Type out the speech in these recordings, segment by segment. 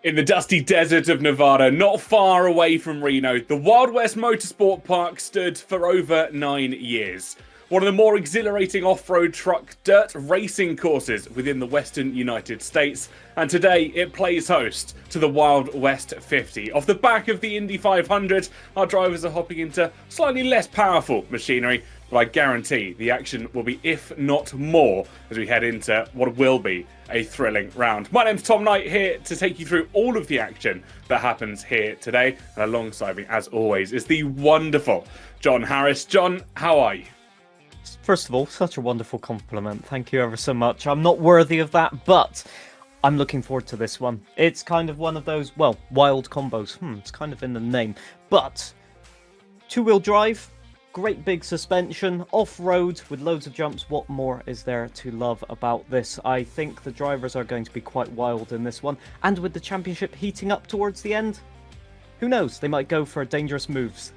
In the dusty desert of Nevada, not far away from Reno, the Wild West Motorsport Park stood for over 9 years. One of the more exhilarating off-road truck dirt racing courses within the western United States. And today it plays host to the Wild West 50. Off the back of the Indy 500, our drivers are hopping into slightly less powerful machinery, but I guarantee the action will be, if not more, as we head into what will be a thrilling round. My name's Tom Knight, here to take you through all of the action that happens here today. And alongside me, as always, is the wonderful John Harris. John, how are you? First of all, such a wonderful compliment. Thank you ever so much. I'm not worthy of that, but I'm looking forward to this one. It's kind of one of those, well, wild combos. It's kind of in the name. But two-wheel drive, great big suspension, off-road with loads of jumps. What more is there to love about this? I think the drivers are going to be quite wild in this one. And with the championship heating up towards the end, who knows? They might go for dangerous moves.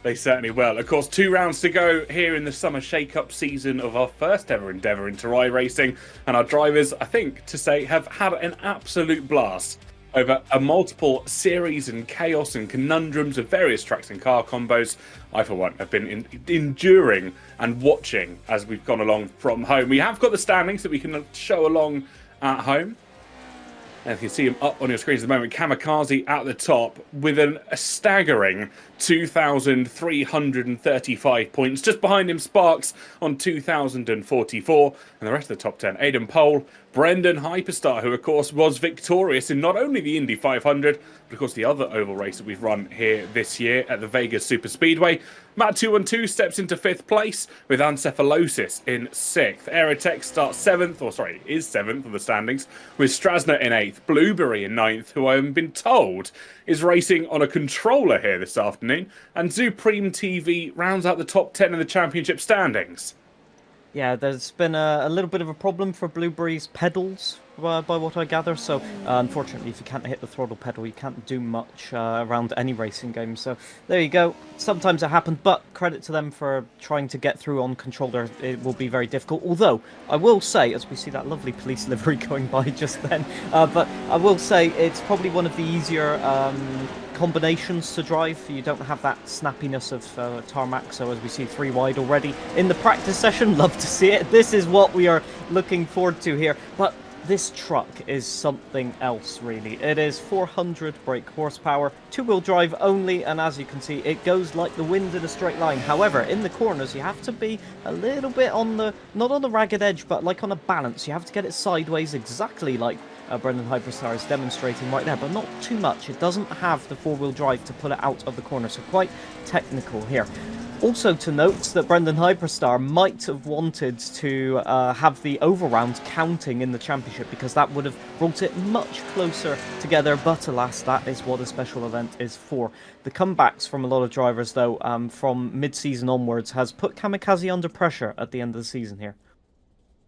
They certainly will. Of course, 2 rounds to go here in the summer shake-up season of our first ever endeavour into iRacing. And our drivers, I think, to say, have had an absolute blast over a multiple series and chaos and conundrums of various tracks and car combos. I, for one, have been enduring and watching as we've gone along from home. We have got the standings that we can show along at home. And if you see them up on your screens at the moment, Kamikaze at the top with a staggering 2,335 points. Just behind him, Sparks on 2,044. And the rest of the top 10, Aidan Pole, Brendan Hyperstar, who of course was victorious in not only the Indy 500, but of course the other oval race that we've run here this year at the Vegas Super Speedway. Matt 212 steps into 5th place with Ancephalosis in 6th. Aerotech starts 7th, is 7th on the standings, with Strasner in 8th, Blueberry in 9th, who I've been told is racing on a controller here this afternoon, and Zupreme TV rounds out the top 10 in the championship standings. Yeah, there's been a little bit of a problem for Blueberry's pedals, by what I gather. So, unfortunately, if you can't hit the throttle pedal, you can't do much around any racing game. So, there you go. Sometimes it happens, but credit to them for trying to get through on controller. It will be very difficult. Although, I will say, as we see that lovely police livery going by just then, but I will say it's probably one of the easier combinations to drive. You don't have that snappiness of tarmac, so as we see 3 wide already in the practice session. Love to see it. This is what we are looking forward to here. But this truck is something else, really. It is 400 brake horsepower, 2-wheel drive only, and as you can see, it goes like the wind in a straight line. However, in the corners, you have to be a little bit on the, not on the ragged edge, but like on a balance. You have to get it sideways, exactly like Brendan Hyperstar is demonstrating right there, but not too much. It doesn't have the 4-wheel drive to pull it out of the corner, so quite technical here. Also to note that Brendan Hyperstar might have wanted to have the overround counting in the championship, because that would have brought it much closer together, but alas, that is what a special event is for. The comebacks from a lot of drivers, though, from mid-season onwards, has put Kamikaze under pressure at the end of the season here.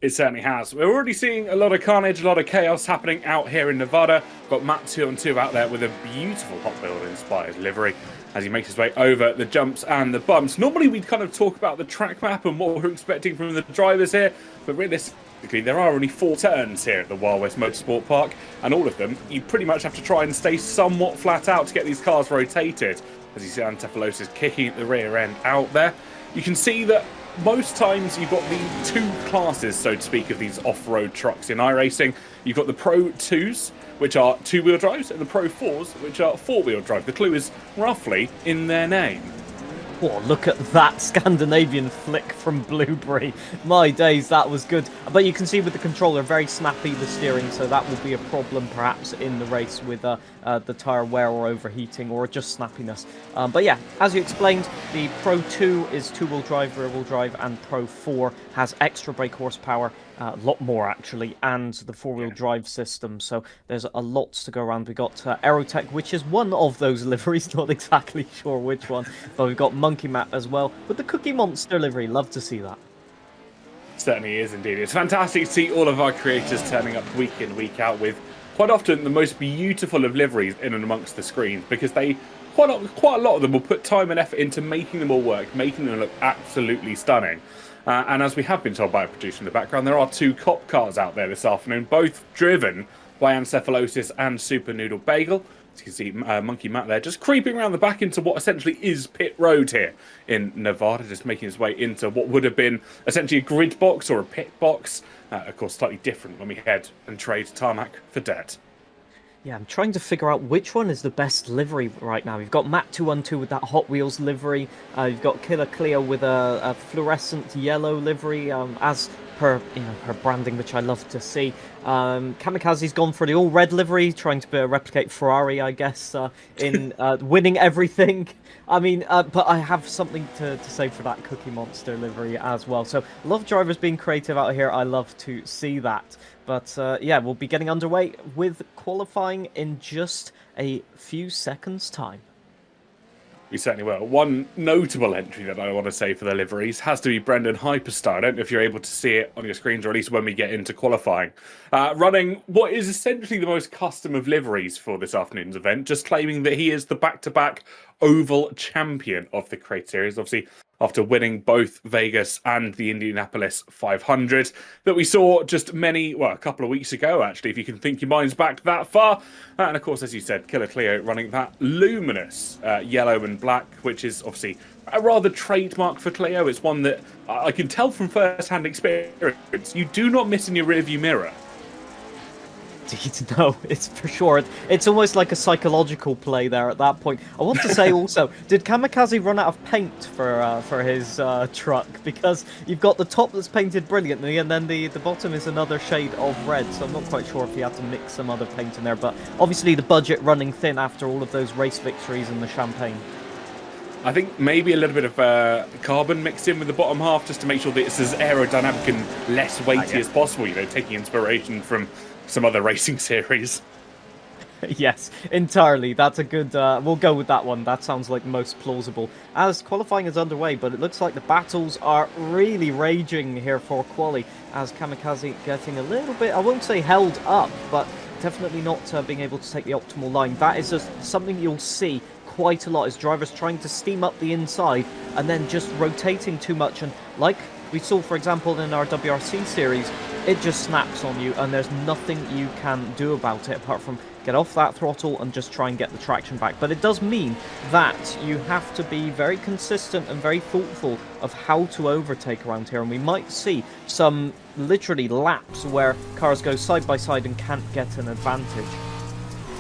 It certainly has. We're already seeing a lot of carnage, a lot of chaos happening out here in Nevada. Got Matt 212 out there with a beautiful Hot Builder-inspired livery as he makes his way over the jumps and the bumps. Normally we'd kind of talk about the track map and what we're expecting from the drivers here, but realistically there are only 4 turns here at the Wild West Motorsport Park, and all of them you pretty much have to try and stay somewhat flat out to get these cars rotated. As you see Ancephalosis kicking at the rear end out there. You can see that most times you've got the 2 classes, so to speak, of these off-road trucks in iRacing. You've got the Pro 2s, which are 2-wheel drives, and the Pro 4s, which are 4-wheel drive. The clue is roughly in their name. Oh, look at that Scandinavian flick from Blueberry. My days, that was good. But you can see with the controller, very snappy, the steering, so that will be a problem perhaps in the race with the tyre wear or overheating or just snappiness. But yeah, as you explained, the Pro 2 is 2-wheel drive, rear-wheel drive, and Pro 4 has extra brake horsepower, a lot more actually, and the 4-wheel drive system. So there's a lot to go around. We got Aerotech, which is one of those liveries, not exactly sure which one, but we've got Monkey Mat as well with the Cookie Monster livery. Love to see that. Certainly is indeed. It's fantastic to see all of our creators turning up week in, week out with quite often the most beautiful of liveries in and amongst the screens, because they quite a lot of them will put time and effort into making them all work, making them look absolutely stunning. And as we have been told by a producer in the background, there are 2 cop cars out there this afternoon, both driven by Ancephalosis and Super Noodle Bagel. As you can see, Monkey Matt there just creeping around the back into what essentially is pit road here in Nevada, just making his way into what would have been essentially a grid box or a pit box. Of course, slightly different when we head and trade tarmac for dirt. Yeah, I'm trying to figure out which one is the best livery right now. You've got Matt212 with that Hot Wheels livery. You've got Killer Cleo with a fluorescent yellow livery, as per her branding, which I love to see. Kamikaze's gone for the all red livery, trying to replicate Ferrari, I guess, in winning everything. I mean, but I have something to say for that Cookie Monster livery as well. So, love drivers being creative out here. I love to see that. But yeah, we'll be getting underway with qualifying in just a few seconds' time. We certainly will. One notable entry that I want to say for the liveries has to be Brendan Hyperstar. I don't know if you're able to see it on your screens, or at least when we get into qualifying. Running what is essentially the most custom of liveries for this afternoon's event, just claiming that he is the back-to-back oval champion of the Crate Series. Obviously, after winning both Vegas and the Indianapolis 500 that we saw just a couple of weeks ago, actually, if you can think your minds back that far. And of course, as you said, Killer Cleo running that luminous yellow and black, which is obviously a rather trademark for Cleo. It's one that I can tell from first-hand experience, you do not miss in your rearview mirror. No, it's for sure. It's almost like a psychological play there at that point. I want to say also, did Kamikaze run out of paint for his truck? Because you've got the top that's painted brilliantly, and then the bottom is another shade of red. So I'm not quite sure if he had to mix some other paint in there. But obviously the budget running thin after all of those race victories and the champagne. I think maybe a little bit of carbon mixed in with the bottom half, just to make sure that it's as aerodynamic and less weighty as possible. You know, taking inspiration from some other racing series. Yes, entirely. That's a good... we'll go with that one. That sounds like most plausible. As qualifying is underway, but it looks like the battles are really raging here for quali, as Kamikaze getting a little bit, I won't say held up, but definitely not being able to take the optimal line. That is just something you'll see quite a lot, is drivers trying to steam up the inside and then just rotating too much. And like we saw, for example, in our WRC series, it just snaps on you and there's nothing you can do about it apart from get off that throttle and just try and get the traction back. But it does mean that you have to be very consistent and very thoughtful of how to overtake around here, and we might see some literally laps where cars go side by side and can't get an advantage.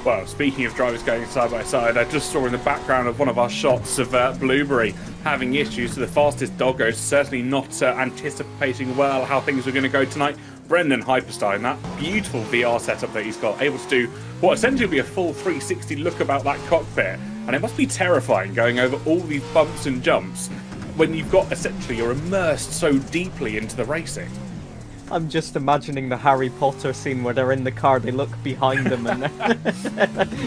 Well, speaking of drivers going side by side, I just saw in the background of one of our shots of Blueberry having issues. So the fastest doggo, certainly not anticipating well how things were going to go tonight. Brendan Hyperstar in that beautiful VR setup that he's got, able to do what essentially will be a full 360 look about that cockpit. And it must be terrifying going over all these bumps and jumps when you've got essentially you're immersed so deeply into the racing. I'm just imagining the Harry Potter scene where they're in the car, they look behind them, and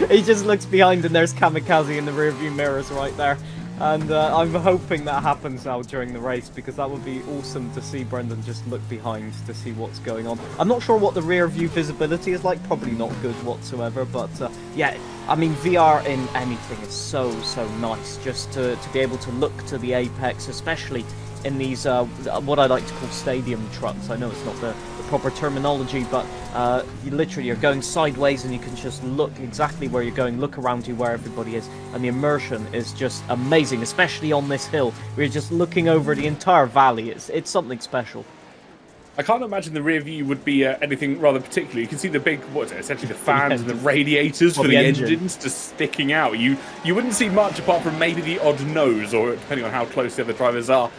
he just looks behind and there's Kamikaze in the rearview mirrors right there. And I'm hoping that happens now during the race, because that would be awesome to see Brendan just look behind to see what's going on. I'm not sure what the rear view visibility is like, probably not good whatsoever, but yeah, I mean, VR in anything is so nice, just to be able to look to the apex, especially in these, what I like to call stadium trucks. I know it's not the proper terminology, but you're going sideways and you can just look exactly where you're going, look around you where everybody is, and the immersion is just amazing, especially on this hill, where you're just looking over the entire valley. It's something special. I can't imagine the rear view would be anything rather particular. You can see the big, essentially the fans and the radiators for the engines just sticking out. You wouldn't see much apart from maybe the odd nose, or depending on how close the other drivers are.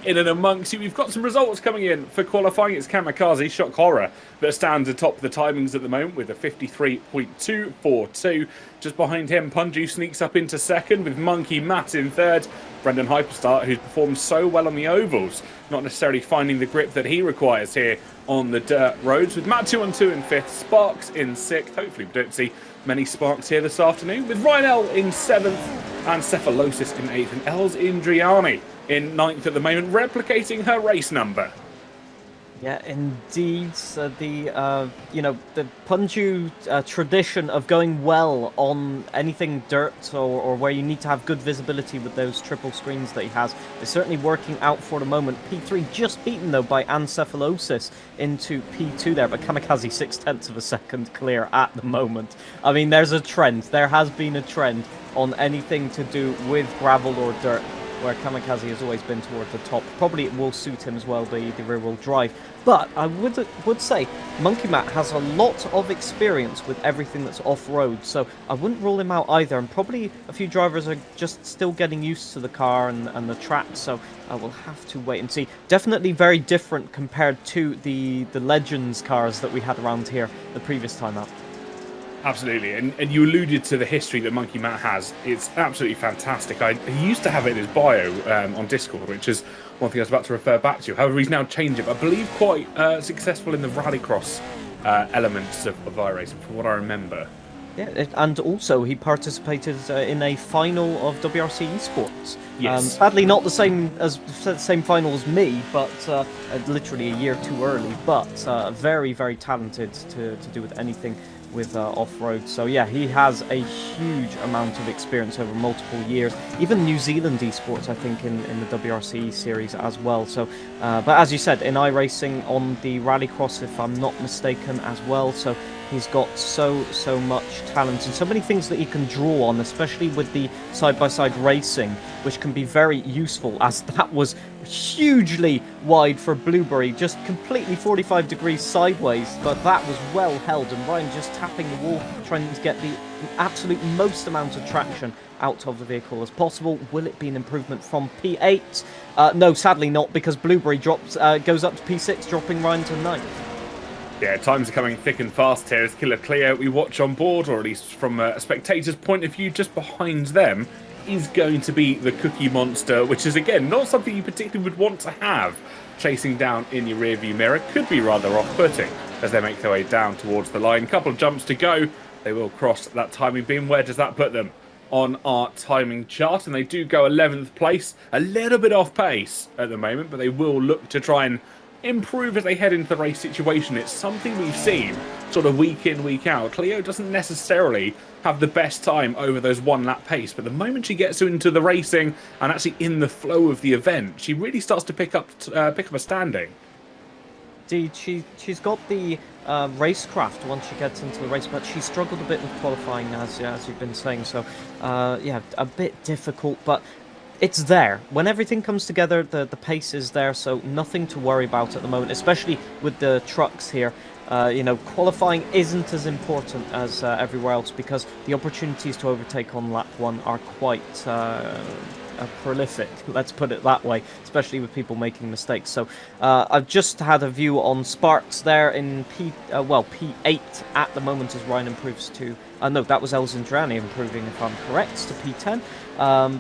In and amongst you, we've got some results coming in for qualifying. It's Kamikaze, Shock Horror, that stands atop the timings at the moment with a 53.242. Just behind him, Punju sneaks up into second with Monkey Matt in third. Brendan Hyperstar, who's performed so well on the ovals, not necessarily finding the grip that he requires here on the dirt roads, with Matt212 in fifth, Sparks in sixth. Hopefully we don't see many Sparks here this afternoon, with Ryan L in seventh and Cephalosis in eighth, and Els Indriani in ninth at the moment, replicating her race number. Yeah, indeed. The Punju tradition of going well on anything dirt or where you need to have good visibility with those triple screens that he has is certainly working out for the moment. P3 just beaten though by Ancephalosis into P2 there, but Kamikaze 0.6 of a second clear at the moment. I mean, there's a trend. There has been a trend on anything to do with gravel or dirt, where Kamikaze has always been toward the top. Probably it will suit him as well, the rear-wheel drive. But I would say Monkey Matt has a lot of experience with everything that's off-road, so I wouldn't rule him out either. And probably a few drivers are just still getting used to the car and the track, so I will have to wait and see. Definitely very different compared to the Legends cars that we had around here the previous time out. Absolutely, and you alluded to the history that Monkey Matt has. It's absolutely fantastic. He used to have it in his bio on Discord, which is one thing I was about to refer back to. However, he's now changed it. I believe quite successful in the rallycross elements of iRacing, from what I remember. Yeah, and also he participated in a final of WRC Esports. Yes. Sadly, not the same final as me, but literally a year too early. But very, very talented to do with anything with off-road. So yeah, he has a huge amount of experience over multiple years. Even New Zealand esports, I think, in the WRC series as well. So, but as you said, in iRacing on the Rallycross, if I'm not mistaken, as well. So he's got so much talent and so many things that he can draw on, especially with the side-by-side racing, which can be very useful, as that was hugely wide for Blueberry, just completely 45 degrees sideways, but that was well held, and Ryan just tapping the wall, trying to get the absolute most amount of traction out of the vehicle as possible. Will it be an improvement from P8? No, sadly not, because Blueberry goes up to P6, dropping Ryan to 9th. Yeah, times are coming thick and fast here as Killer Cleo, we watch on board, or at least from a spectator's point of view, just behind them is going to be the Cookie Monster, which is, again, not something you particularly would want to have chasing down in your rearview mirror. Could be rather off-putting as they make their way down towards the line. Couple of jumps to go. They will cross that timing beam. Where does that put them on our timing chart? And they do go 11th place. A little bit off pace at the moment, but they will look to try and improve as they head into the race situation. It's something we've seen sort of week in, week out. Cleo doesn't necessarily have the best time over those one-lap pace, but the moment she gets into the racing and actually in the flow of the event, she really starts to pick up a standing. Indeed, she's got the racecraft once she gets into the race, but she struggled a bit with qualifying, as you've been saying. So, yeah, a bit difficult, but it's there. When everything comes together, the pace is there, so nothing to worry about at the moment, especially with the trucks here. Qualifying isn't as important as everywhere else, because the opportunities to overtake on lap 1 are quite prolific, let's put it that way, especially with people making mistakes. So I've just had a view on Sparks there in P8 at the moment as Ryan improves to... no, that was El Zindrani improving, if I'm correct, to P10.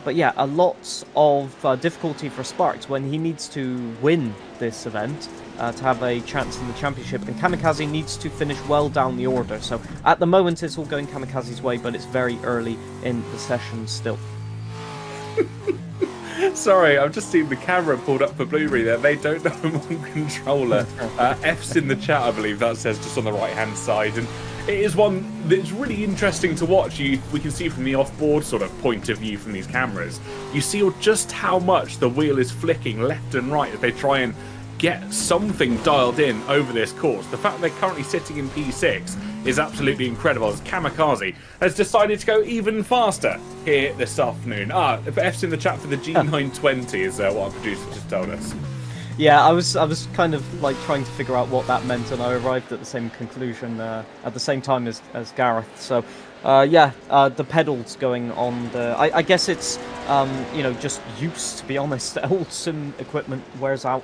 But yeah, a lot of difficulty for Sparks when he needs to win this event to have a chance in the championship, and Kamikaze needs to finish well down the order. So at the moment it's all going Kamikaze's way, but it's very early in the session still. Sorry, I've just seen the camera pulled up for Blueberry there. They don't know him on controller. F's in the chat, I believe that says, just on the right-hand side. And it is one that's really interesting to watch. We can see from the off-board sort of point of view from these cameras. You see just how much the wheel is flicking left and right as they try and get something dialed in over this course. The fact they're currently sitting in P6 is absolutely incredible, as Kamikaze has decided to go even faster here this afternoon. F's in the chat for the G920 is what our producer just told us. Yeah, I was kind of like trying to figure out what that meant, and I arrived at the same conclusion at the same time as Gareth. So, the pedals going on the... I guess it's, just use, to be honest. Old sim equipment wears out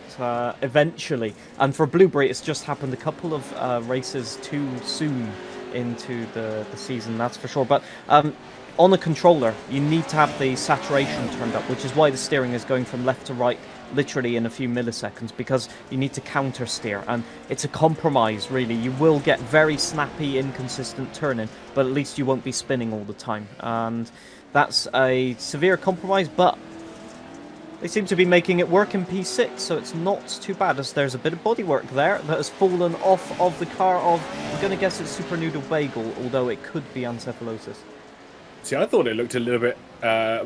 eventually. And for Blueberry, it's just happened a couple of races too soon into the season, that's for sure. But on a controller, you need to have the saturation turned up, which is why the steering is going from left to right literally in a few milliseconds, because you need to counter steer, and it's a compromise really. You will get very snappy, inconsistent turning, but at least you won't be spinning all the time, and that's a severe compromise. But they seem to be making it work in P6, so it's not too bad, as there's a bit of bodywork there that has fallen off of the car of, I'm going to guess it's Super Noodle Bagel, although it could be Ancephalosis. See, I thought it looked a little bit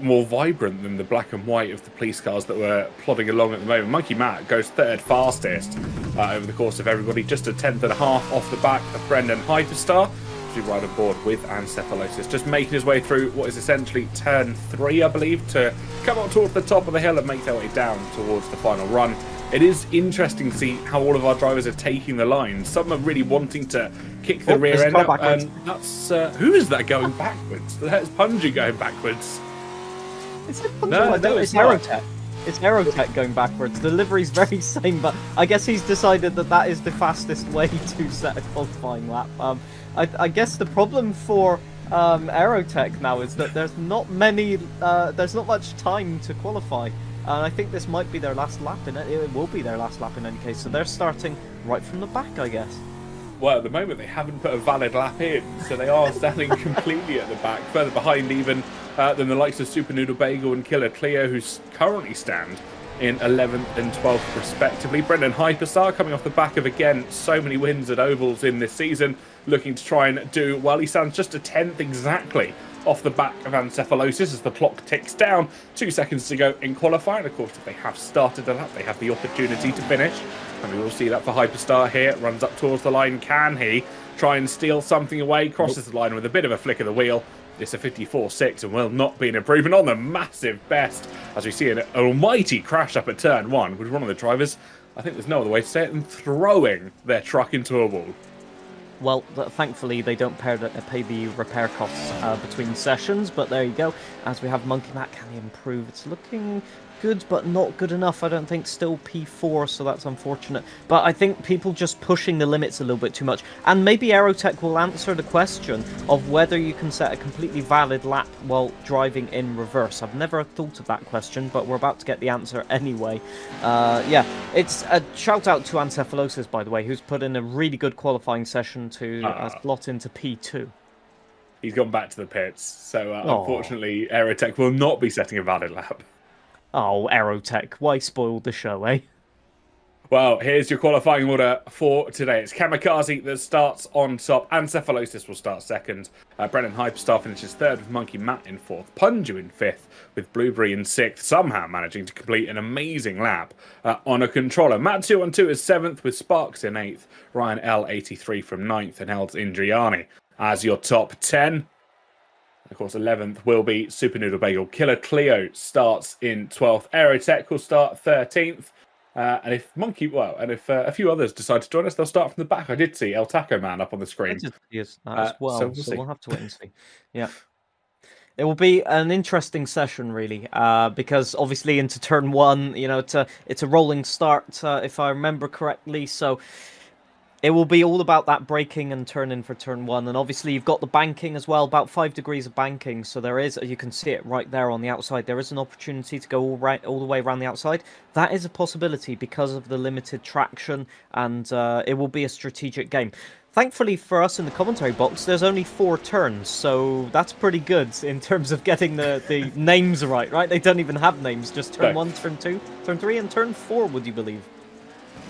more vibrant than the black and white of the police cars that were plodding along at the moment. Monkey Matt goes third fastest over the course of everybody, just a tenth and a half off the back of Brendan Hyperstar, to ride on board with Ancephalosis, just making his way through what is essentially turn 3, I believe, to come up towards the top of the hill and make their way down towards the final run. It is interesting to see how all of our drivers are taking the line. Some are really wanting to kick the rear end up, and that's who is that going backwards? That's Punji going backwards. Is it Punji? No, it's Aerotech. It's Aerotech going backwards. The livery's very same, but I guess he's decided that that is the fastest way to set a qualifying lap. I guess the problem for Aerotech now is that there's not much time to qualify. And I think this might be their last lap in it. It will be their last lap in any case. So they're starting right from the back, I guess. Well, at the moment, they haven't put a valid lap in, so they are standing completely at the back, further behind even than the likes of Super Noodle Bagel and Killer Cleo, who currently stand in 11th and 12th respectively. Brendan Hyperstar coming off the back of, again, so many wins at ovals in this season, looking to try and do well. He stands just a 10th exactly off the back of Ancephalosis as the clock ticks down. 2 seconds to go in qualifying. Of course, if they have started a lap, they have the opportunity to finish. And we will see that for Hyperstar here. Runs up towards the line. Can he try and steal something away? Crosses the line with a bit of a flick of the wheel. It's a 54.6 and will not be an improvement on the massive best, as we see an almighty crash up at turn 1 with one of the drivers, I think there's no other way to say it, than throwing their truck into a wall. Well, thankfully they don't pay the repair costs between sessions, but there you go. As we have Monkey Matt, can he improve? It's looking good, but not good enough, I don't think. Still P4, so that's unfortunate. But I think people just pushing the limits a little bit too much. And maybe Aerotech will answer the question of whether you can set a completely valid lap while driving in reverse. I've never thought of that question, but we're about to get the answer anyway. Yeah, it's a shout out to Ancephalosis, by the way, who's put in a really good qualifying session to slot into P2. He's gone back to the pits, so unfortunately Aerotech will not be setting a valid lap. Oh, Aerotech, why spoil the show, eh? Well, here's your qualifying order for today. It's Kamikaze that starts on top. Ancephalosis will start second. Brennan Hyperstar finishes third with Monkey Matt in fourth. Punju in fifth with Blueberry in sixth, somehow managing to complete an amazing lap on a controller. Matt212 is seventh with Sparks in eighth. Ryan L83 from ninth and Helds Indriani as your top 10. Of course, 11th will be Super Noodle Bagel. Killer Cleo starts in 12th. Aerotech will start 13th. And if a few others decide to join us, they'll start from the back. I did see El Taco Man up on the screen. Yes, as well. So we'll have to wait and see. Yeah. It will be an interesting session, really, because obviously into turn 1, you know, it's a rolling start, if I remember correctly. So it will be all about that braking and turning for turn 1. And obviously you've got the banking as well, about 5 degrees of banking. So there is, you can see it right there on the outside. There is an opportunity to go all the way around the outside. That is a possibility because of the limited traction, and it will be a strategic game. Thankfully for us in the commentary box, there's only 4 turns, so that's pretty good in terms of getting the names right? They don't even have names, just turn 1, turn 2, turn 3, and turn 4, would you believe?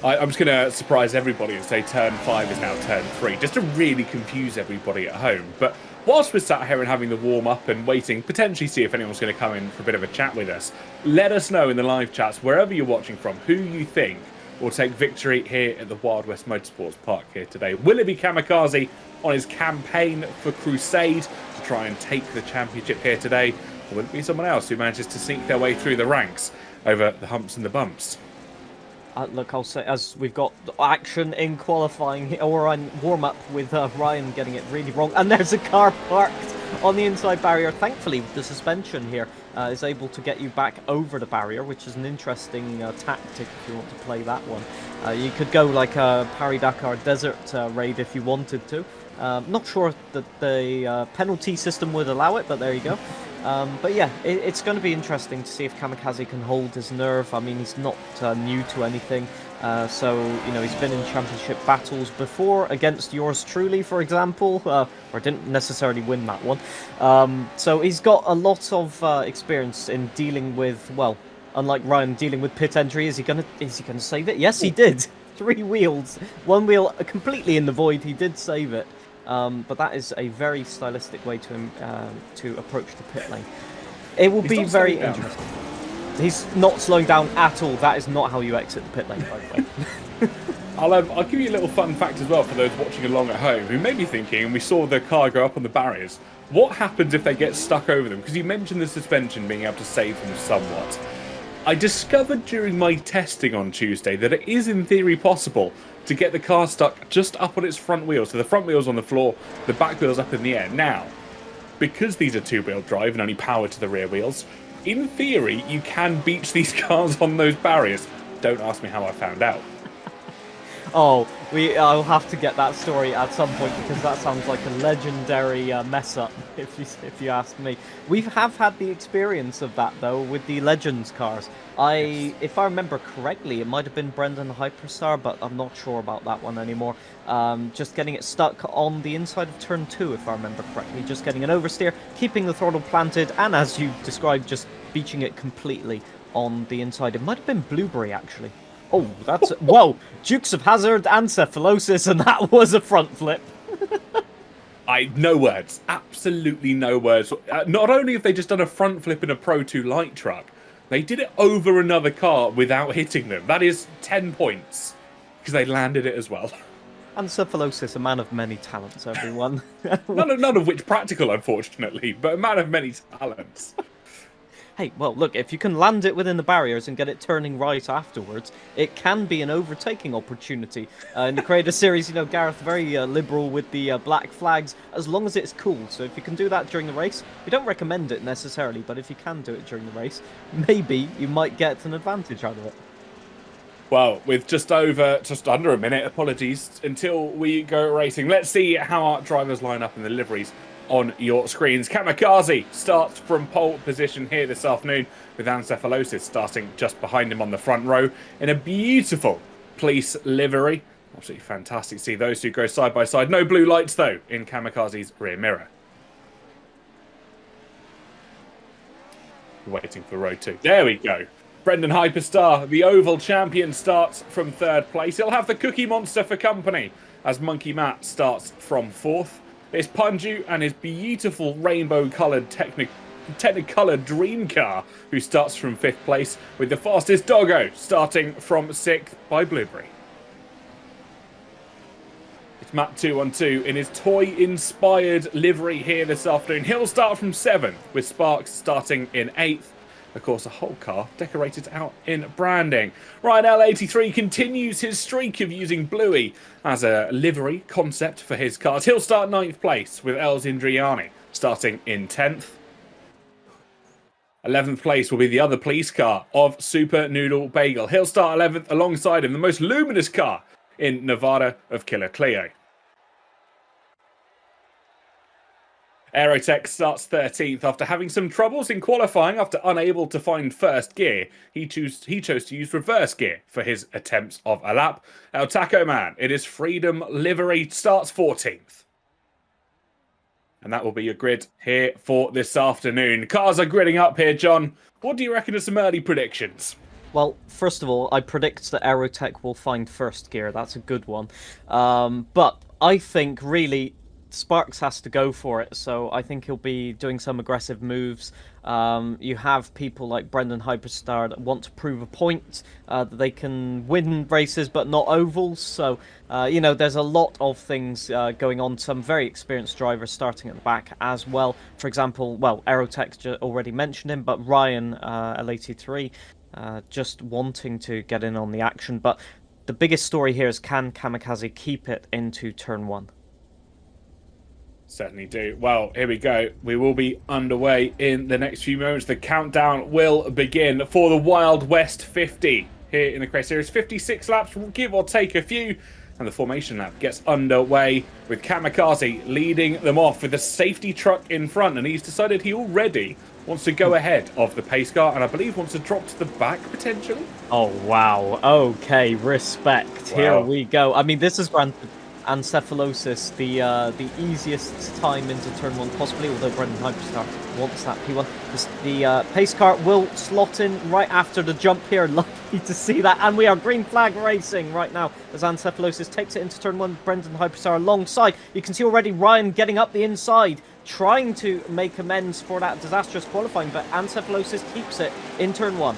I'm just going to surprise everybody and say turn 5 is now turn 3, just to really confuse everybody at home. But whilst we're sat here and having the warm-up and waiting, potentially see if anyone's going to come in for a bit of a chat with us, let us know in the live chats, wherever you're watching from, who you think will take victory here at the Wild West Motorsports Park here today. Will it be Kamikaze on his campaign for Crusade to try and take the championship here today? Or will it be someone else who manages to sneak their way through the ranks over the humps and the bumps? Look, I'll say, as we've got action in qualifying, or on warm-up with Ryan getting it really wrong. And there's a car parked on the inside barrier. Thankfully, the suspension here is able to get you back over the barrier, which is an interesting tactic if you want to play that one. You could go like a Paris-Dakar desert raid if you wanted to. Not sure that the penalty system would allow it, but there you go. But yeah, it's going to be interesting to see if Kamikaze can hold his nerve. I mean, he's not new to anything. So, you know, he's been in championship battles before against yours truly, for example, or didn't necessarily win that one. So he's got a lot of experience in dealing with, well, unlike Ryan dealing with pit entry. Is he gonna save it? Yes, he did. 3 wheels, 1 wheel completely in the void. He did save it, but that is a very stylistic way to approach the pit lane. It will be very interesting. He's not slowing down at all. That is not how you exit the pit lane, by the way. I'll give you a little fun fact as well for those watching along at home who may be thinking, and we saw the car go up on the barriers, what happens if they get stuck over them? Because you mentioned the suspension being able to save them somewhat. I discovered during my testing on Tuesday that it is in theory possible to get the car stuck just up on its front wheels. So the front wheel's on the floor, the back wheel's up in the air. Now, because these are two-wheel drive and only powered to the rear wheels, in theory, you can beach these cars on those barriers. Don't ask me how I found out. Oh, I'll have to get that story at some point because that sounds like a legendary mess up, if you ask me. We have had the experience of that though with the Legends cars. If I remember correctly, it might have been Brendan Hyperstar, but I'm not sure about that one anymore. Just getting it stuck on the inside of turn 2, if I remember correctly. Just getting an oversteer, keeping the throttle planted, and as you described, just beaching it completely on the inside. It might have been Blueberry actually. Oh, that's... Whoa! Dukes of Hazzard and Cephalosis, and that was a front flip. No words. Absolutely no words. Not only have they just done a front flip in a Pro 2 light truck, they did it over another car without hitting them. That is 10 points, because they landed it as well. And Cephalosis, a man of many talents, everyone. none of which practical, unfortunately, but a man of many talents. Hey, well, look, if you can land it within the barriers and get it turning right afterwards, it can be an overtaking opportunity. In the Creator Series, Gareth, very liberal with the black flags, as long as it's cool. So if you can do that during the race, we don't recommend it necessarily, but if you can do it during the race, maybe you might get an advantage out of it. Well, with just under a minute, apologies, until we go racing, let's see how our drivers line up in the liveries on your screens. Kamikaze starts from pole position here this afternoon, with Ancephalosis starting just behind him on the front row in a beautiful police livery. Absolutely fantastic to see those two go side by side. No blue lights, though, in Kamikaze's rear mirror. Waiting for row 2. There we go. Brendan Hyperstar, the Oval champion, starts from 3rd place. He'll have the Cookie Monster for company as Monkey Matt starts from 4th. It's Punju and his beautiful rainbow-coloured Technicolor dream car, who starts from 5th place, with the fastest doggo starting from 6th by Blueberry. It's Matt 212 in his toy-inspired livery here this afternoon. He'll start from 7th, with Sparks starting in 8th. Of course, a whole car decorated out in branding. Ryan L83 continues his streak of using Bluey as a livery concept for his cars. He'll start 9th place, with Els Indriani starting in 10th. 11th place will be the other police car of Super Noodle Bagel. He'll start 11th alongside him, the most luminous car in Nevada of Killer Cleo. Aerotech starts 13th after having some troubles in qualifying after unable to find first gear. He chose to use reverse gear for his attempts of a lap. El Taco Man in his Freedom livery starts 14th. And that will be your grid here for this afternoon. Cars are gridding up here, John. What do you reckon of some early predictions? Well, first of all, I predict that Aerotech will find first gear. That's a good one. But I think really Sparks has to go for it, so I think he'll be doing some aggressive moves. You have people like Brendan Hyperstar that want to prove a point, that they can win races but not ovals, so there's a lot of things going on. Some very experienced drivers starting at the back as well. For example, Aerotech already mentioned him, but Ryan L83 just wanting to get in on the action. But the biggest story here is, can Kamikaze keep it into turn 1? Certainly do. Well, here we go. We will be underway in the next few moments. The countdown will begin for the Wild West 50 here in the Crash Series. 56 laps, give or take a few. And the formation lap gets underway with Kamikaze leading them off with the safety truck in front. And he's decided he already wants to go ahead of the pace car and I believe wants to drop to the back potentially. Oh, wow. Okay, respect. Wow. Here we go. I mean, this is granted. Ancephalosis the easiest time into turn 1 possibly, although Brendan Hyperstar wants that P1. The pace car will slot in right after the jump here. Lucky to see that, and we are green flag racing right now as Ancephalosis takes it into turn 1. Brendan Hyperstar alongside. You can see already Ryan getting up the inside, trying to make amends for that disastrous qualifying, but Ancephalosis keeps it in turn 1.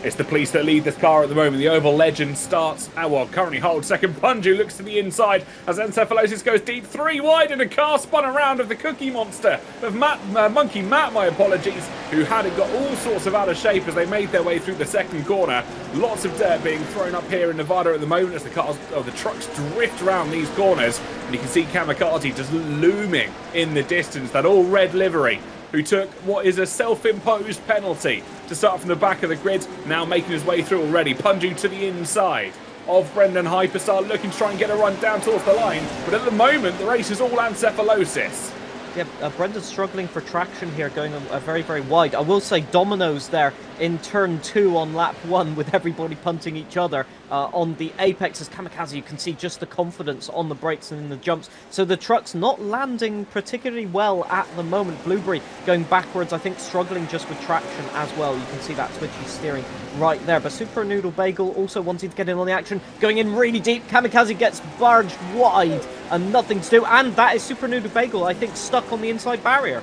It's the police that lead this car at the moment. The Oval Legend starts, currently holds second. Punju looks to the inside as Encephalosis goes deep, 3 wide, and a car spun around of the Cookie Monster of Monkey Matt, my apologies, who had got all sorts of out of shape as they made their way through the second corner. Lots of dirt being thrown up here in Nevada at the moment as the trucks drift around these corners, and you can see Kamikaze just looming in the distance, that all red livery, who took what is a self-imposed penalty to start from the back of the grid, now making his way through already. Punju to the inside of Brendan Hyperstar, looking to try and get a run down towards the line, but at the moment the race is all Ancephalosis. Yeah, Brendan's struggling for traction here, going very, very wide. I will say dominoes there in turn 2 on lap 1 with everybody punting each other on the apex as Kamikaze. You can see just the confidence on the brakes and in the jumps. So the truck's not landing particularly well at the moment. Blueberry going backwards, I think struggling just with traction as well. You can see that twitchy steering right there. But Super Noodle Bagel also wanting to get in on the action, going in really deep. Kamikaze gets barged wide and nothing to do. And that is Super Noodle Bagel, I think, stuck on the inside barrier.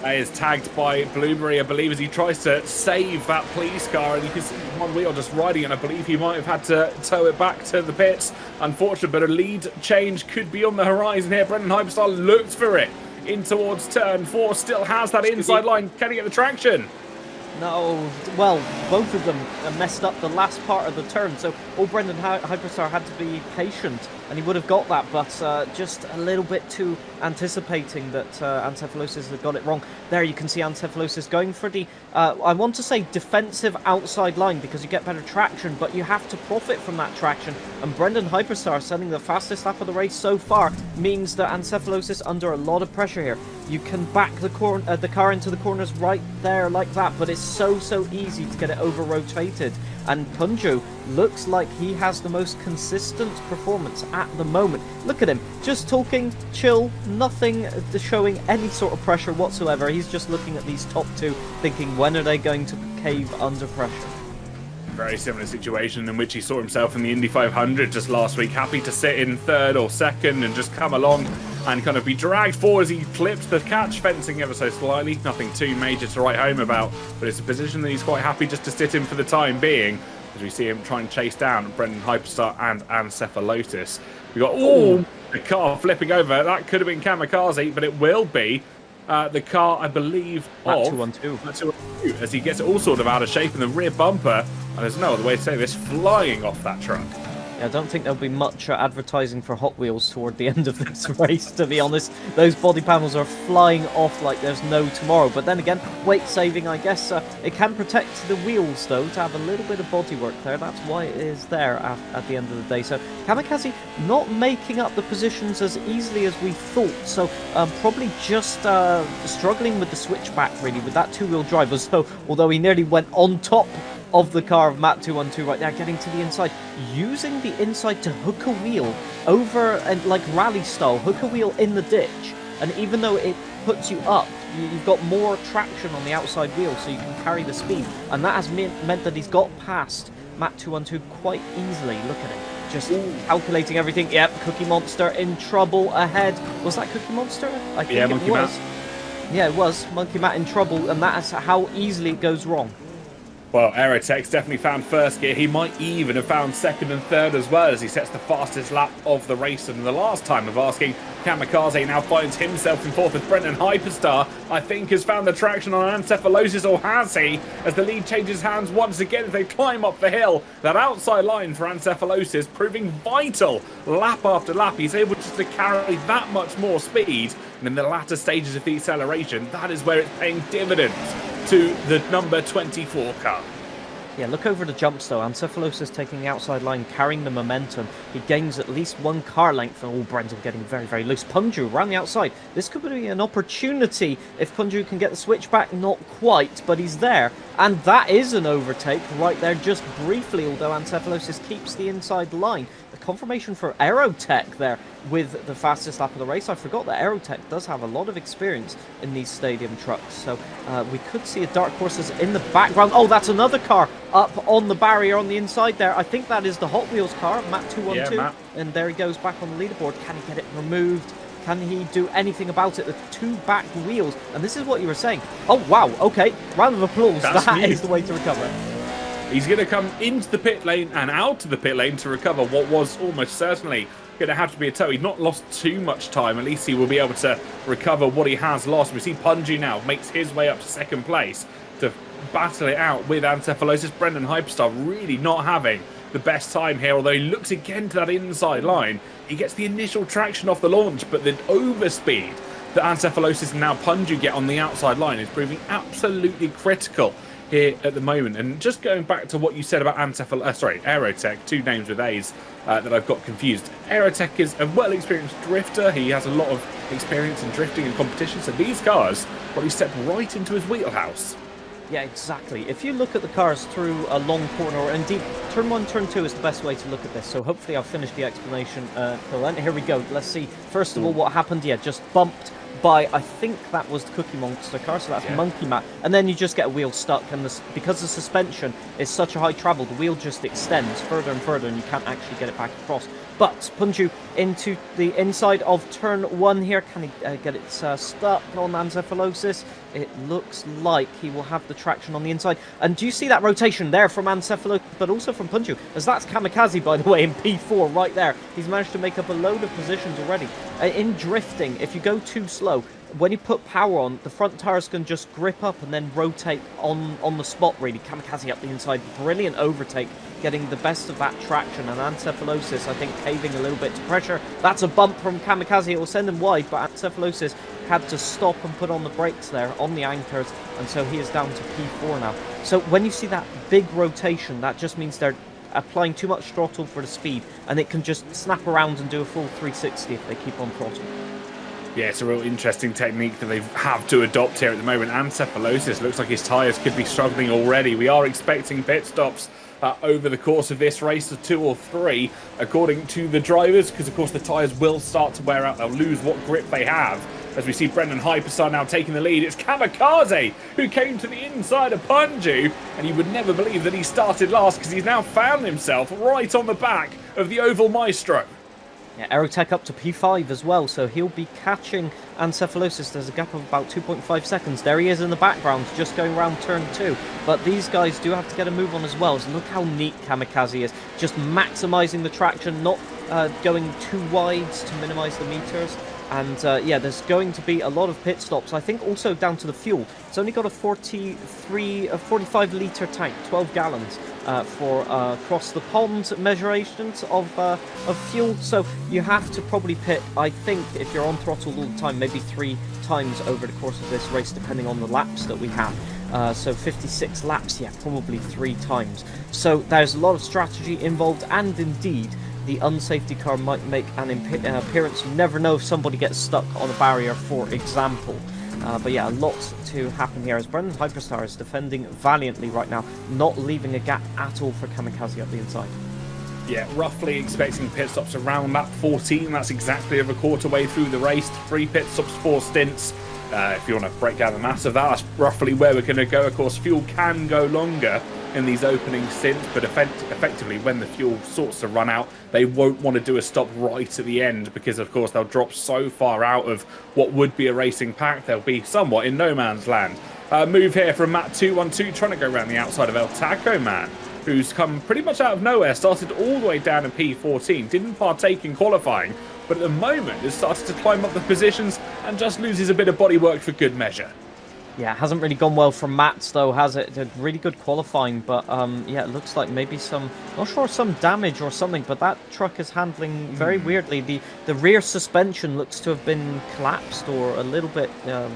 That is tagged by Blueberry, I believe, as he tries to save that police car, and you can see one wheel just riding, and I believe he might have had to tow it back to the pits. Unfortunate, but a lead change could be on the horizon here. Brendan Hyperstar looked for it in towards turn 4, still has that inside line. Can he get the traction? No, well, both of them messed up the last part of the turn, so all Brendan Hyperstar had to be patient, and he would have got that, but just a little bit too anticipating that Ancephalosis had got it wrong. There you can see Ancephalosis going for the, I want to say defensive outside line, because you get better traction, but you have to profit from that traction, and Brendan Hyperstar setting the fastest lap of the race so far means that Ancephalosis under a lot of pressure here. You can back the car into the corners right there like that, but it's so easy to get it over-rotated. And Punju looks like he has the most consistent performance at the moment. Look at him, just talking, chill, nothing showing any sort of pressure whatsoever. He's just looking at these top 2, thinking, when are they going to cave under pressure? Very similar situation in which he saw himself in the Indy 500 just last week, happy to sit in 3rd or 2nd and just come along and kind of be dragged forward as he clips the catch fencing ever so slightly. Nothing too major to write home about, but it's a position that he's quite happy just to sit in for the time being, as we see him try and chase down Brendan Hyperstar and Ancephalosis. We got the car flipping over. That could have been Kamikaze, but it will be the car, I believe, of 212, as he gets all sort of out of shape in the rear bumper, and there's no other way to say this, flying off that truck. Yeah, I don't think there'll be much advertising for Hot Wheels toward the end of this race, to be honest. Those body panels are flying off like there's no tomorrow. But then again, weight saving, I guess. It can protect the wheels, though, to have a little bit of bodywork there. That's why it is there at the end of the day. So Kamikaze not making up the positions as easily as we thought. So probably just struggling with the switchback, really, with that 2-wheel drive. So although he nearly went on top of the car of Matt 212 right there, getting to the inside, using the inside to hook a wheel over, and like rally style, hook a wheel in the ditch, and even though it puts you up, you've got more traction on the outside wheel, so you can carry the speed, and that has meant that he's got past Matt 212 quite easily. Look at him, just calculating everything. Yep, Cookie Monster in trouble ahead. Was that Cookie Monster? I think it Monkey was. Matt. Yeah, it was. Monkey Matt in trouble, and that's how easily it goes wrong. Well, Aerotech's definitely found 1st gear. He might even have found 2nd and 3rd as well, as he sets the fastest lap of the race. And the last time of asking, Kamikaze now finds himself in 4th as Brendan Hyperstar, I think, has found the traction on Ancephalosis, or has he? As the lead changes hands once again as they climb up the hill. That outside line for Ancephalosis proving vital lap after lap. He's able just to carry that much more speed. And in the latter stages of the acceleration, that is where it's paying dividends to the number 24 car. Yeah, look over the jumps though. Ancephalosis taking the outside line, carrying the momentum. He gains at least 1 car length. Oh, Brendan getting very loose. Punju around the outside. This could be an opportunity if Punju can get the switchback. Not quite, but he's there. And that is an overtake right there, just briefly, although Ancephalosis keeps the inside line. The confirmation for Aerotech there with the fastest lap of the race. I forgot that Aerotech does have a lot of experience in these stadium trucks, so we could see a dark horses in the background. Oh, that's another car up on the barrier on the inside there. I think that is the Hot Wheels car, Matt 212, Yeah, Matt. and there he goes back on the leaderboard. Can he get it removed? Can he do anything about it? The two back wheels, and this is what you were saying. Oh wow, okay, round of applause. That is the way to recover. He's going to come into the pit lane and out of the pit lane to recover what was almost certainly going to have to be a tow. He's not lost too much time. At least he will be able to recover what he has lost. We see Punji now makes his way up to second place to battle it out with Ancephalosis. Brendan Hyperstar really not having the best time here, although he looks again to that inside line. He gets the initial traction off the launch, but the overspeed that Ancephalosis and now Punji get on the outside line is proving absolutely critical here at the moment. And just going back to what you said about Aerotech, two names with A's that I've got confused. Aerotech is a well-experienced drifter. He has a lot of experience in drifting and competition, so these cars probably step right into his wheelhouse. Yeah, exactly. If you look at the cars through a long corner, or indeed turn 1, turn 2 is the best way to look at this. So hopefully I'll finish the explanation till then. Here we go. Let's see. First of all, what happened? Yeah, just bumped by, I think that was the Cookie Monster car, so that's Monkey Matt. And then you just get a wheel stuck, and because the suspension is such a high travel, the wheel just extends further and further, and you can't actually get it back across. But Punju into the inside of turn 1 here. Can he get it stuck on Ancephalosis? It looks like he will have the traction on the inside. And do you see that rotation there from Ancephalosis, but also from Punju? As that's Kamikaze, by the way, in P4 right there. He's managed to make up a load of positions already. In drifting, if you go too slow, when you put power on, the front tires can just grip up and then rotate on the spot, really. Kamikaze up the inside, brilliant overtake, getting the best of that traction, and Ancephalosis, I think, caving a little bit to pressure. That's a bump from Kamikaze. It will send him wide, but Ancephalosis had to stop and put on the brakes there on the anchors, and so he is down to P4 now. So when you see that big rotation, that just means they're applying too much throttle for the speed, and it can just snap around and do a full 360 if they keep on throttle. Yeah, it's a real interesting technique that they have to adopt here at the moment. Ancephalosis looks like his tyres could be struggling already. We are expecting pit stops over the course of this race of 2 or 3, according to the drivers, because of course the tyres will start to wear out. They'll lose what grip they have. As we see Brendan Hyperstar now taking the lead, it's Kamikaze who came to the inside of Punju, and you would never believe that he started last because he's now found himself right on the back of the Oval Maestro. Yeah, Aerotech up to P5 as well, so he'll be catching Ancephalosis. There's a gap of about 2.5 seconds. There he is in the background, just going around turn 2. But these guys do have to get a move on as well. So look how neat Kamikaze is, just maximising the traction, not going too wide to minimise the meters. And yeah, there's going to be a lot of pit stops. I think also down to the fuel. It's only got a 45 litre tank, 12 gallons for across the pond measurations of fuel. So you have to probably pit, I think, if you're on throttle all the time, maybe 3 times over the course of this race, depending on the laps that we have. So 56 laps, yeah, probably 3 times. So there's a lot of strategy involved, and indeed, the unsafety car might make an appearance. You never know if somebody gets stuck on a barrier, for example. But yeah, a lot to happen here as Brendan Hyperstar is defending valiantly right now, not leaving a gap at all for Kamikaze up the inside. Yeah, roughly expecting pit stops around lap 14. That's exactly over a quarter way through the race. 3 pit stops, 4 stints. If you want to break down the maths of that, that's roughly where we're going to go. Of course, fuel can go longer in these opening stints, but effectively when the fuel sorts to run out, they won't want to do a stop right at the end, because of course they'll drop so far out of what would be a racing pack, they'll be somewhat in no man's land. Move here from Matt 212, trying to go around the outside of El Taco Man, who's come pretty much out of nowhere, started all the way down in P14, didn't partake in qualifying, but at the moment has started to climb up the positions and just loses a bit of bodywork for good measure. Yeah, it hasn't really gone well from Mats, though, has it? Did really good qualifying, but yeah, it looks like maybe some, not sure, some damage or something, but that truck is handling very weirdly. The rear suspension looks to have been collapsed or a little bit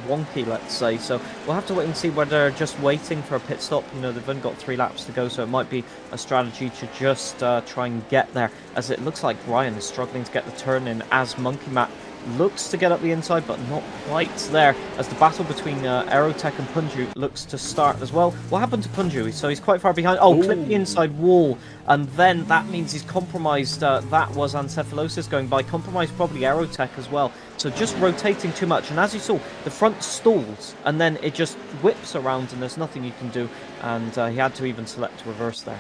wonky, let's say, so we'll have to wait and see whether they're just waiting for a pit stop. You know, they've only got 3 laps to go, so it might be a strategy to just try and get there, as it looks like Ryan is struggling to get the turn in as Monkey Matt looks to get up the inside, but not quite there, as the battle between Aerotech and Punju looks to start as well. What happened to Punju? So he's quite far behind. Oh, clipped the inside wall, and then that means he's compromised. That was Ancephalosis going by. Compromised probably Aerotech as well. So just rotating too much, and as you saw, the front stalls, and then it just whips around, and there's nothing you can do, and he had to even select reverse there.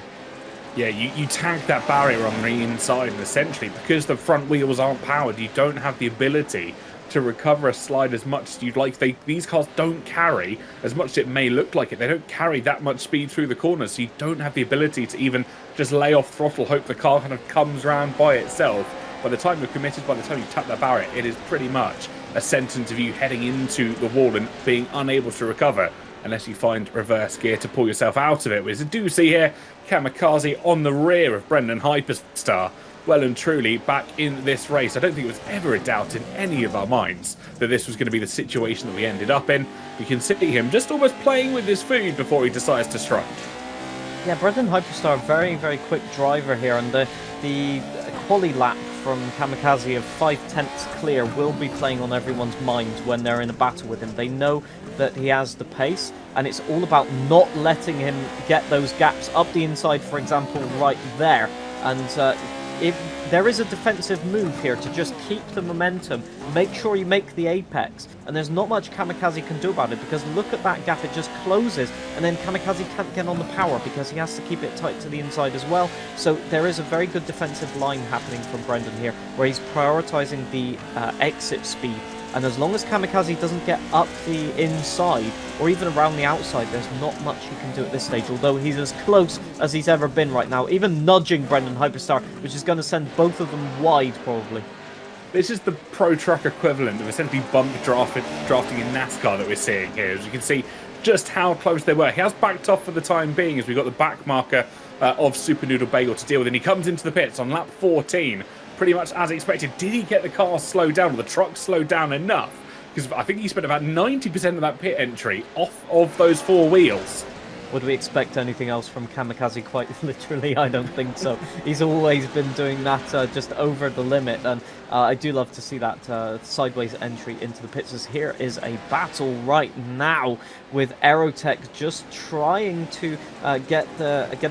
Yeah, you tag that barrier on the inside, and essentially, because the front wheels aren't powered, you don't have the ability to recover a slide as much as you'd like. These cars don't carry, as much as it may look like it, they don't carry that much speed through the corners, so you don't have the ability to even just lay off throttle, hope the car kind of comes round by itself. By the time you're committed, by the time you tap that barrier, it is pretty much a sentence of you heading into the wall and being unable to recover, unless you find reverse gear to pull yourself out of it. As you do see here, Kamikaze on the rear of Brendan Hyperstar, well and truly back in this race. I don't think it was ever a doubt in any of our minds that this was going to be the situation that we ended up in. You can see him just almost playing with his food before he decides to strike. Yeah, Brendan Hyperstar, very, very quick driver here, and the quali lap from Kamikaze of 5/10 clear will be playing on everyone's mind when they're in a battle with him. They know that he has the pace, and it's all about not letting him get those gaps up the inside, for example, right there. And if there is a defensive move here to just keep the momentum, make sure you make the apex, and there's not much Kamikaze can do about it, because look at that gap, it just closes, and then Kamikaze can't get on the power because he has to keep it tight to the inside as well. So there is a very good defensive line happening from Brendan here, where he's prioritizing the exit speed. And as long as Kamikaze doesn't get up the inside, or even around the outside, there's not much he can do at this stage, although he's as close as he's ever been right now, even nudging Brendan Hyperstar, which is going to send both of them wide, probably. This is the pro truck equivalent of essentially bump drafting in NASCAR that we're seeing here. As you can see just how close they were. He has backed off for the time being, as we've got the back marker of Super Noodle Bagel to deal with, and he comes into the pits on lap 14. Pretty much as expected. Did he get the car slowed down, or the truck slowed down enough? Because I think he spent about 90% of that pit entry off of those four wheels. Would we expect anything else from Kamikaze? Quite literally, I don't think so. He's always been doing that just over the limit, and I do love to see that sideways entry into the pits. As here is a battle right now with Aerotech just trying to get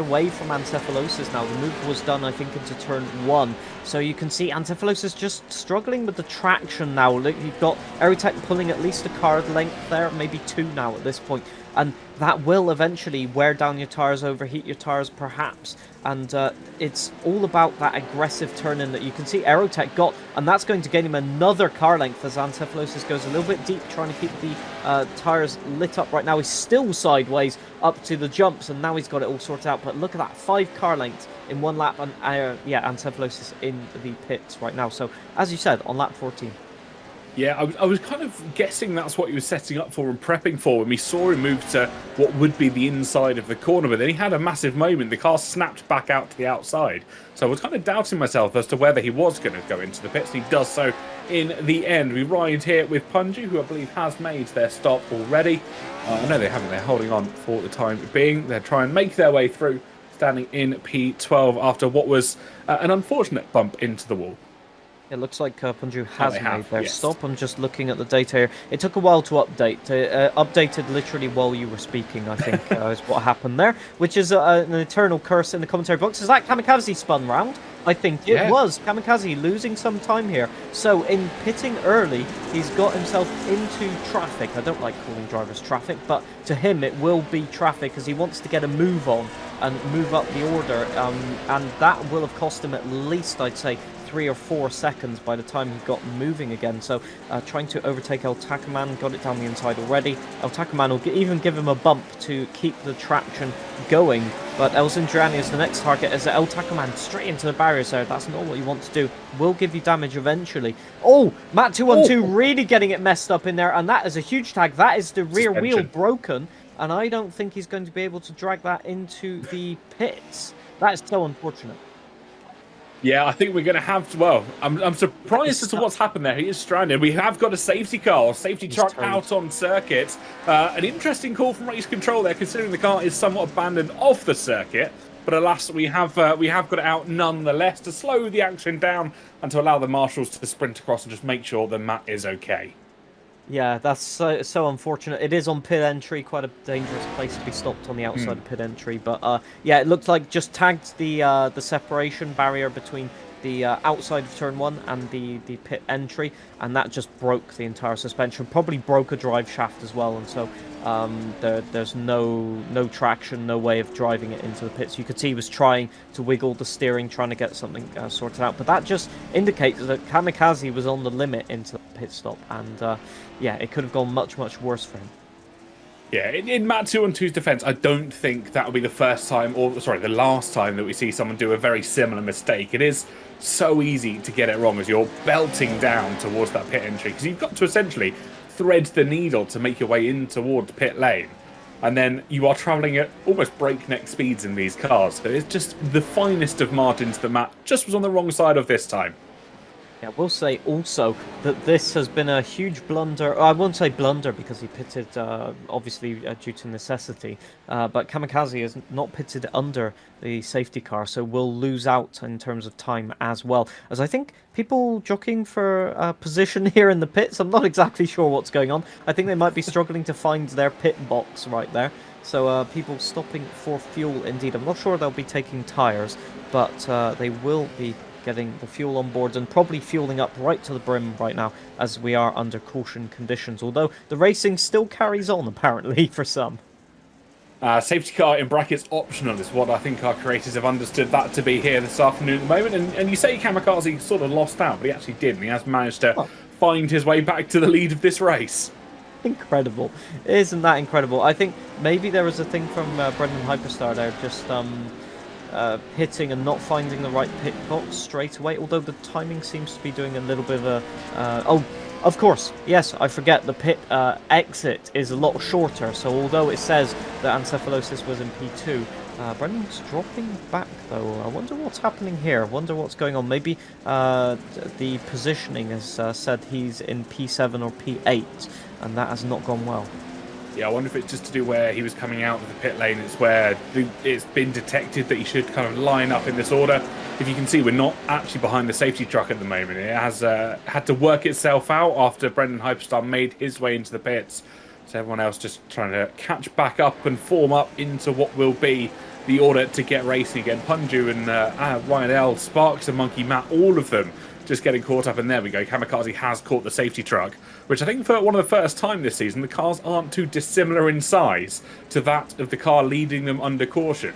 away from Ancephalosis now. The move was done, I think, into turn 1. So you can see Ancephalosis just struggling with the traction now. Look, you've got Aerotech pulling at least a car length there, maybe 2 now at this point. And that will eventually wear down your tires, overheat your tires perhaps, and it's all about that aggressive turn-in that you can see Aerotech got, and that's going to gain him another car length as Ancephalosis goes a little bit deep, trying to keep the tires lit up right now. He's still sideways up to the jumps, and now he's got it all sorted out, but look at that, 5 car lengths in 1 lap, and Ancephalosis in the pits right now. So, as you said, on lap 14. Yeah, I was kind of guessing that's what he was setting up for and prepping for when we saw him move to what would be the inside of the corner, but then he had a massive moment. The car snapped back out to the outside. So I was kind of doubting myself as to whether he was going to go into the pits. He does so in the end. We ride here with Punju, who I believe has made their stop already. No, they haven't. They're holding on for the time being. They're trying to make their way through, standing in P12 after what was an unfortunate bump into the wall. It looks like Punju has made their yes. stop. I'm just looking at the data here. It took a while to update. Updated literally while you were speaking, I think, is what happened there, which is an eternal curse in the commentary box. Is that Kamikaze spun round? I think it was. Kamikaze losing some time here. So in pitting early, he's got himself into traffic. I don't like calling drivers traffic, but to him it will be traffic as he wants to get a move on and move up the order. And that will have cost him at least, I'd say, 3 or 4 seconds by the time he got moving again. So trying to overtake El Takuman, got it down the inside already. El Takuman will even give him a bump to keep the traction going. But El Zindrani is the next target as El Takuman straight into the barriers there. That's not what you want to do. Will give you damage eventually. Oh, Matt 212 really getting it messed up in there, and that is a huge tag. That is the rear wheel broken, and I don't think he's going to be able to drag that into the pits. That is so unfortunate. Yeah, I think we're going to have to, well, I'm surprised as to what's happened there. He is stranded. We have got a safety car, safety truck out on circuit. An interesting call from race control there, considering the car is somewhat abandoned off the circuit. But alas, we have got it out nonetheless to slow the action down and to allow the marshals to sprint across and just make sure that Matt is okay. Yeah, that's so unfortunate. It is on pit entry, quite a dangerous place to be stopped on the outside of pit entry. But yeah, it looked like just tagged the separation barrier between the outside of turn 1 and the pit entry, and that just broke the entire suspension. Probably broke a drive shaft as well, and so there's no traction, no way of driving it into the pits. You could see he was trying to wiggle the steering, trying to get something sorted out. But that just indicates that Kamikaze was on the limit into the pit stop, and yeah, it could have gone much worse for him. Yeah, in Matt 2-on-2's defense, I don't think that will be the first time, or sorry, the last time that we see someone do a very similar mistake. It is so easy to get it wrong as you're belting down towards that pit entry, because you've got to essentially thread the needle to make your way in towards pit lane. And then you are travelling at almost breakneck speeds in these cars. So it's just the finest of margins that Matt just was on the wrong side of this time. Yeah, we'll say also that this has been a huge blunder. I won't say blunder because he pitted, obviously, due to necessity. But Kamikaze is not pitted under the safety car, so will lose out in terms of time as well. As I think people jockeying for position here in the pits, I'm not exactly sure what's going on. I think they might be struggling to find their pit box right there. So people stopping for fuel indeed. I'm not sure they'll be taking tyres, but they will be getting the fuel on board and probably fueling up right to the brim right now as we are under caution conditions, although the racing still carries on apparently for some. Safety car in brackets optional is what I think our creators have understood that to be here this afternoon at the moment. And you say Kamikaze sort of lost out, but he actually didn't. He has managed to find his way back to the lead of this race. Incredible. Isn't that incredible? I think maybe there was a thing from Brendan Hyperstar there, just hitting and not finding the right pit box straight away, although the timing seems to be doing a little bit of a... oh, of course, yes, I forget, the pit exit is a lot shorter, so although it says that Ancephalosis was in P2, Brendan's dropping back though. I wonder what's happening here, I wonder what's going on. Maybe the positioning has said he's in P7 or P8, and that has not gone well. Yeah, I wonder if it's just to do where he was coming out of the pit lane. It's where it's been detected that he should kind of line up in this order. If you can see, we're not actually behind the safety truck at the moment. It has had to work itself out after Brendan Hyperstar made his way into the pits. So everyone else just trying to catch back up and form up into what will be the order to get racing again. Punju and Ryan L, Sparks and Monkey Matt, all of them just getting caught up, and there we go. Kamikaze has caught the safety truck, which I think for one of the first time this season, the cars aren't too dissimilar in size to that of the car leading them under caution.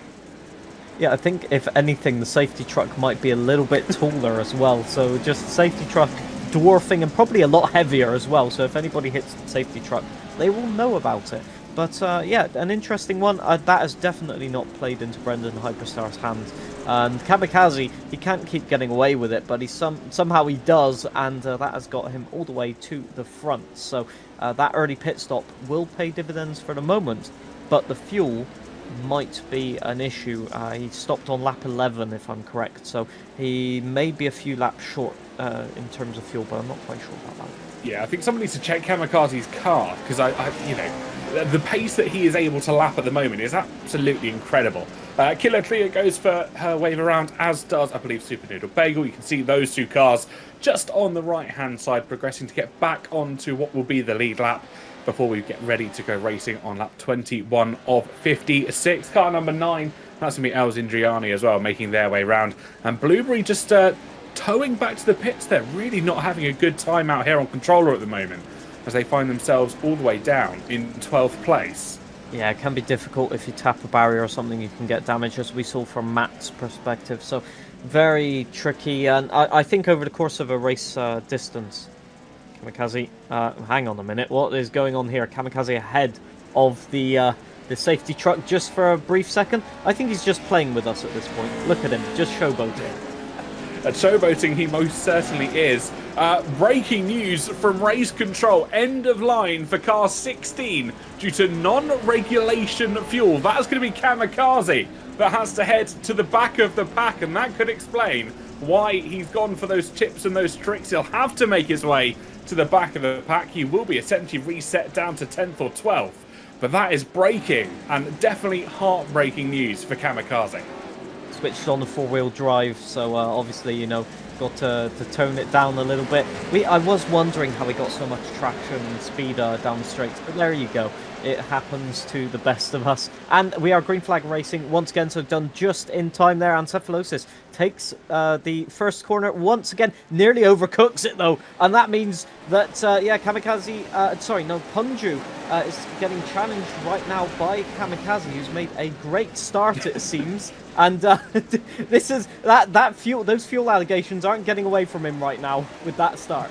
Yeah, I think if anything, the safety truck might be a little bit taller as well. So just safety truck dwarfing and probably a lot heavier as well. So if anybody hits the safety truck, they will know about it. But yeah, an interesting one. That has definitely not played into Brendan Hyperstar's hands. And Kamikaze, he can't keep getting away with it, but he somehow he does, and that has got him all the way to the front. So that early pit stop will pay dividends for the moment, but the fuel might be an issue. He stopped on lap 11, if I'm correct, so he may be a few laps short in terms of fuel, but I'm not quite sure about that. Yeah, I think someone needs to check Kamikaze's car, because you know, the pace that he is able to lap at the moment is absolutely incredible. Killer Cleo goes for her wave around, as does, I believe, Super Noodle Bagel. You can see those two cars just on the right-hand side progressing to get back onto what will be the lead lap before we get ready to go racing on lap 21 of 56. Car number 9, that's going to be El Zindriani as well, making their way round. And Blueberry just towing back to the pits there, really not having a good time out here on controller at the moment, as they find themselves all the way down in 12th place. Yeah, it can be difficult if you tap a barrier or something, you can get damage, as we saw from Matt's perspective. So very tricky, and I think over the course of a race distance, Kamikaze, hang on a minute, what is going on here? Kamikaze ahead of the safety truck just for a brief second. I think he's just playing with us at this point. Look at him, just showboating. At showboating, he most certainly is. Breaking news from race control. End of line for car 16 due to non-regulation fuel. That's going to be Kamikaze that has to head to the back of the pack, and that could explain why he's gone for those tips and those tricks. He'll have to make his way to the back of the pack. He will be essentially reset down to 10th or 12th. But that is breaking and definitely heartbreaking news for Kamikaze. switched on the four-wheel drive, so obviously, you know, got to tone it down a little bit. I was wondering how we got so much traction and speed down the straights, but there you go. It happens to the best of us. And we are green flag racing once again, so done just in time there. Encephalosis takes the first corner once again, nearly overcooks it though. And that means that, yeah, Kamikaze, sorry, no, Punju is getting challenged right now by Kamikaze, who's made a great start, it seems. And this is, those fuel allegations aren't getting away from him right now with that start.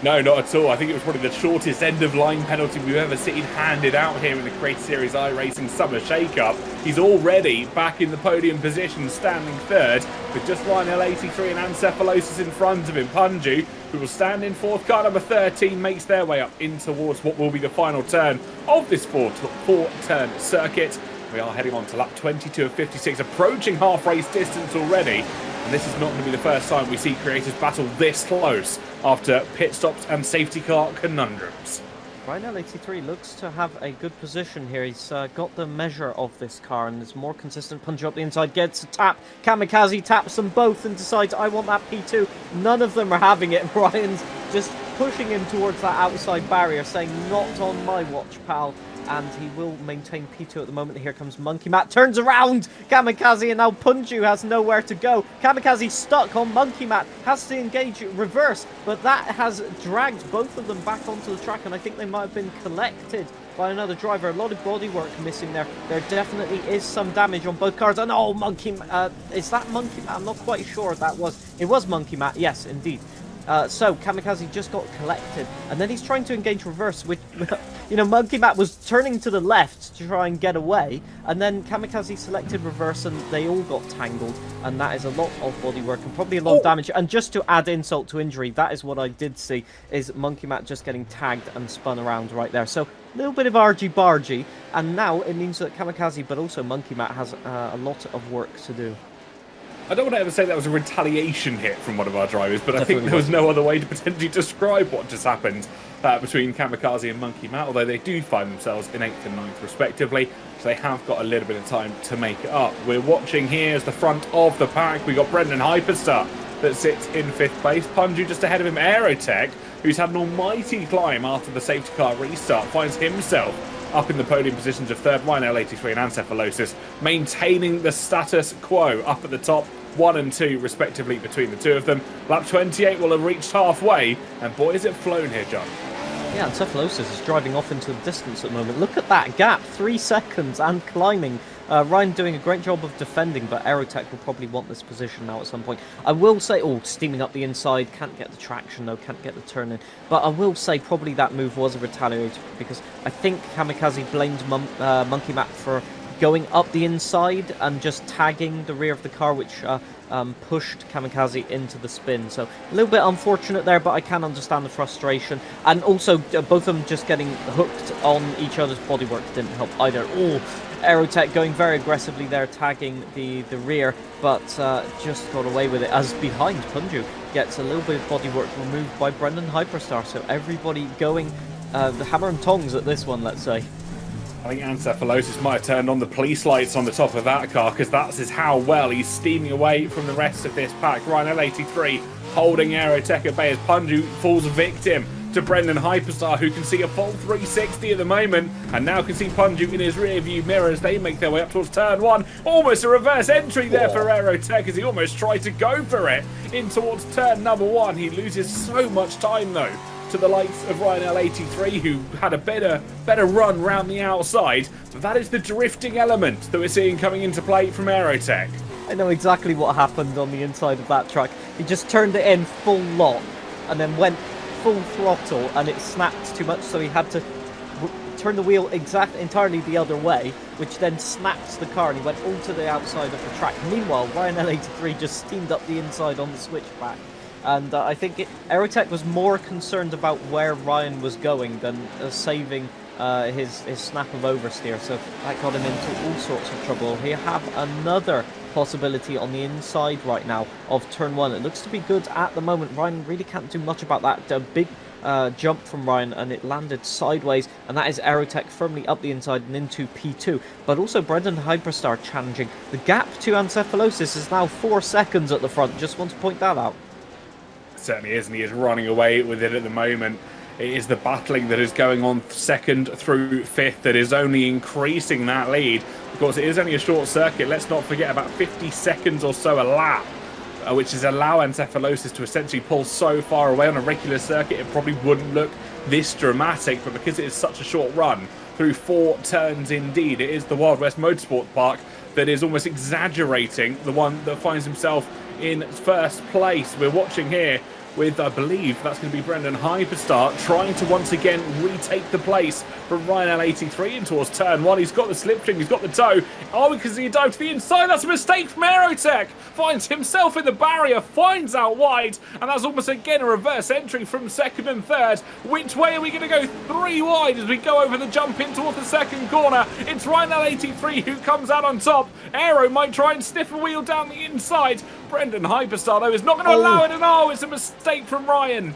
No, not at all. I think it was probably the shortest end-of-line penalty we've ever seen handed out here in the Creator Series iRacing Summer Shake-Up. He's already back in the podium position, standing third, with just Ryan L83 and Encephalosis in front of him. Punju, who will stand in fourth, car number 13, makes their way up in towards what will be the final turn of this four-turn circuit. We are heading on to lap 22 of 56, approaching half-race distance already. And this is not going to be the first time we see creators battle this close after pit stops and safety car conundrums. Ryan L83 looks to have a good position here. He's got the measure of this car and is more consistent. Punch up the inside, gets a tap. Kamikaze taps them both and decides, I want that P2. None of them are having it. Ryan's just pushing him towards that outside barrier, saying, not on my watch, pal. And he will maintain P2 at the moment. Here comes Monkey Matt, turns around Kamikaze, and now Punju has nowhere to go. Kamikaze stuck on Monkey Matt, has to engage reverse, but that has dragged both of them back onto the track, and I think they might have been collected by another driver. A lot of bodywork missing there. There definitely is some damage on both cars. And oh, is that Monkey Matt? I'm not quite sure if that was. It was Monkey Matt, yes, indeed. So Kamikaze just got collected, and then he's trying to engage reverse, which, you know, Monkey Matt was turning to the left to try and get away, and then Kamikaze selected reverse, and they all got tangled, and that is a lot of bodywork and probably a lot of damage. And just to add insult to injury, that is what I did see, is Monkey Matt just getting tagged and spun around right there. So a little bit of argy-bargy, and now it means that Kamikaze, but also Monkey Matt, has a lot of work to do. I don't want to ever say that was a retaliation hit from one of our drivers, but I think there was no other way to potentially describe what just happened between Kamikaze and Monkey Matt, although they do find themselves in 8th and 9th respectively, so they have got a little bit of time to make it up. We're watching here as the front of the pack. We got Brendan Hyperstar that sits in 5th place. Punju just ahead of him, Aerotech, who's had an almighty climb after the safety car restart, finds himself up in the podium positions of 3rd, Ryan L83 and Encephalosis, maintaining the status quo up at the top, 1 and 2 respectively between the two of them. Lap 28 will have reached halfway, and boy is it flown here, John. Yeah, Encephalosis is driving off into the distance at the moment. Look at that gap, 3 seconds and climbing. Ryan doing a great job of defending, but Aerotech will probably want this position now at some point. I will say, steaming up the inside, can't get the traction though, can't get the turn in. But I will say probably that move was a retaliator, because I think Kamikaze blamed Monkey Matt for going up the inside and just tagging the rear of the car, which pushed Kamikaze into the spin. So a little bit unfortunate there, but I can understand the frustration. And also, both of them just getting hooked on each other's bodywork didn't help either. Aerotech going very aggressively there, tagging the rear, but just got away with it, as behind Punju gets a little bit of bodywork removed by Brendan Hyperstar. So everybody going the hammer and tongs at this one, let's say. I think Encephalosis might have turned on the police lights on the top of that car, because that is how well he's steaming away from the rest of this pack. Ryan L83 holding Aerotech at bay as Punju falls victim to Brendan Hyperstar, who can see a full 360 at the moment, and now can see Punju in his rear view mirror as they make their way up towards turn 1. Almost a reverse entry there for Aerotech, as he almost tried to go for it in towards turn number 1. He loses so much time though to the likes of Ryan L83, who had a better run round the outside. But that is the drifting element that we're seeing coming into play from Aerotech. I know exactly what happened on the inside of that track. He just turned it in full lock and then went full throttle, and it snapped too much, so he had to turn the wheel entirely the other way, which then snapped the car, and he went all to the outside of the track. Meanwhile, Ryan L83 just steamed up the inside on the switchback. And I think Aerotech was more concerned about where Ryan was going than saving his snap of oversteer, so that got him into all sorts of trouble. Here have another possibility on the inside right now of turn 1. It looks to be good at the moment. Ryan really can't do much about that. Big jump from Ryan, and it landed sideways, and that is Aerotech firmly up the inside and into P2. But also Brendan Hyperstar challenging. The gap to Ancephalosis is now 4 seconds at the front. Just want to point that out. Certainly is, and he is running away with it at the moment. It is the battling that is going on 2nd through 5th that is only increasing that lead. Of course, it is only a short circuit. Let's not forget about 50 seconds or so a lap, which is allow Ancephalosis to essentially pull so far away. On a regular circuit, it probably wouldn't look this dramatic, but because it is such a short run through 4 turns indeed, it is the Wild West Motorsport Park that is almost exaggerating the one that finds himself in first place. We're watching here with, I believe, that's going to be Brendan Hyperstar trying to once again retake the place from Ryan L83 in towards turn 1. He's got the slipstream, he's got the toe. Oh, because he dived to the inside. That's a mistake from Aerotech. Finds himself in the barrier, finds out wide, and that's almost again a reverse entry from 2nd and 3rd. Which way are we going to go? 3 wide as we go over the jump in towards the 2nd corner. It's Ryan L83 who comes out on top. Aero might try and sniff a wheel down the inside. Brendan Hyperstar, though, is not going to allow it, and it's a mistake from Ryan.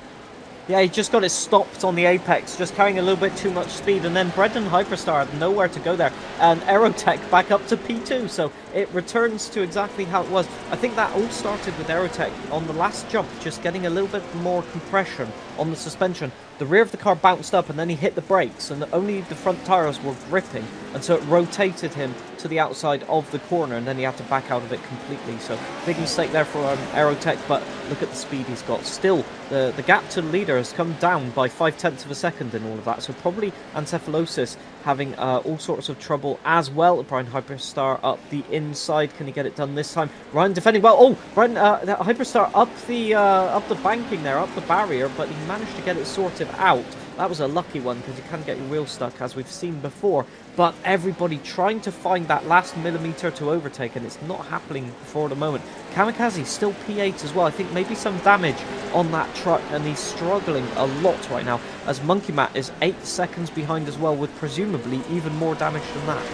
Yeah, he just got it stopped on the apex, just carrying a little bit too much speed, and then Brendan Hyperstar had nowhere to go there, and Aerotech back up to P2, so it returns to exactly how it was. I think that all started with Aerotech on the last jump, just getting a little bit more compression on the suspension. The rear of the car bounced up, and then he hit the brakes, and only the front tyres were gripping, and so it rotated him to the outside of the corner, and then he had to back out of it completely. So big mistake there for Aerotech, but look at the speed he's got. Still, the gap to the leader has come down by 0.5 of a second in all of that, so probably Ancephalosis having all sorts of trouble as well. Brian Hyperstar up the inside. Can he get it done this time? Ryan defending well. Oh, Brian Hyperstar up the banking there, up the barrier, but he managed to get it sorted out. That was a lucky one because you can get your wheel stuck, as we've seen before. But everybody trying to find that last millimetre to overtake, and it's not happening for the moment. Kamikaze still P8 as well. I think maybe some damage on that truck, and he's struggling a lot right now, as Monkey Matt is 8 seconds behind as well, with presumably even more damage than that.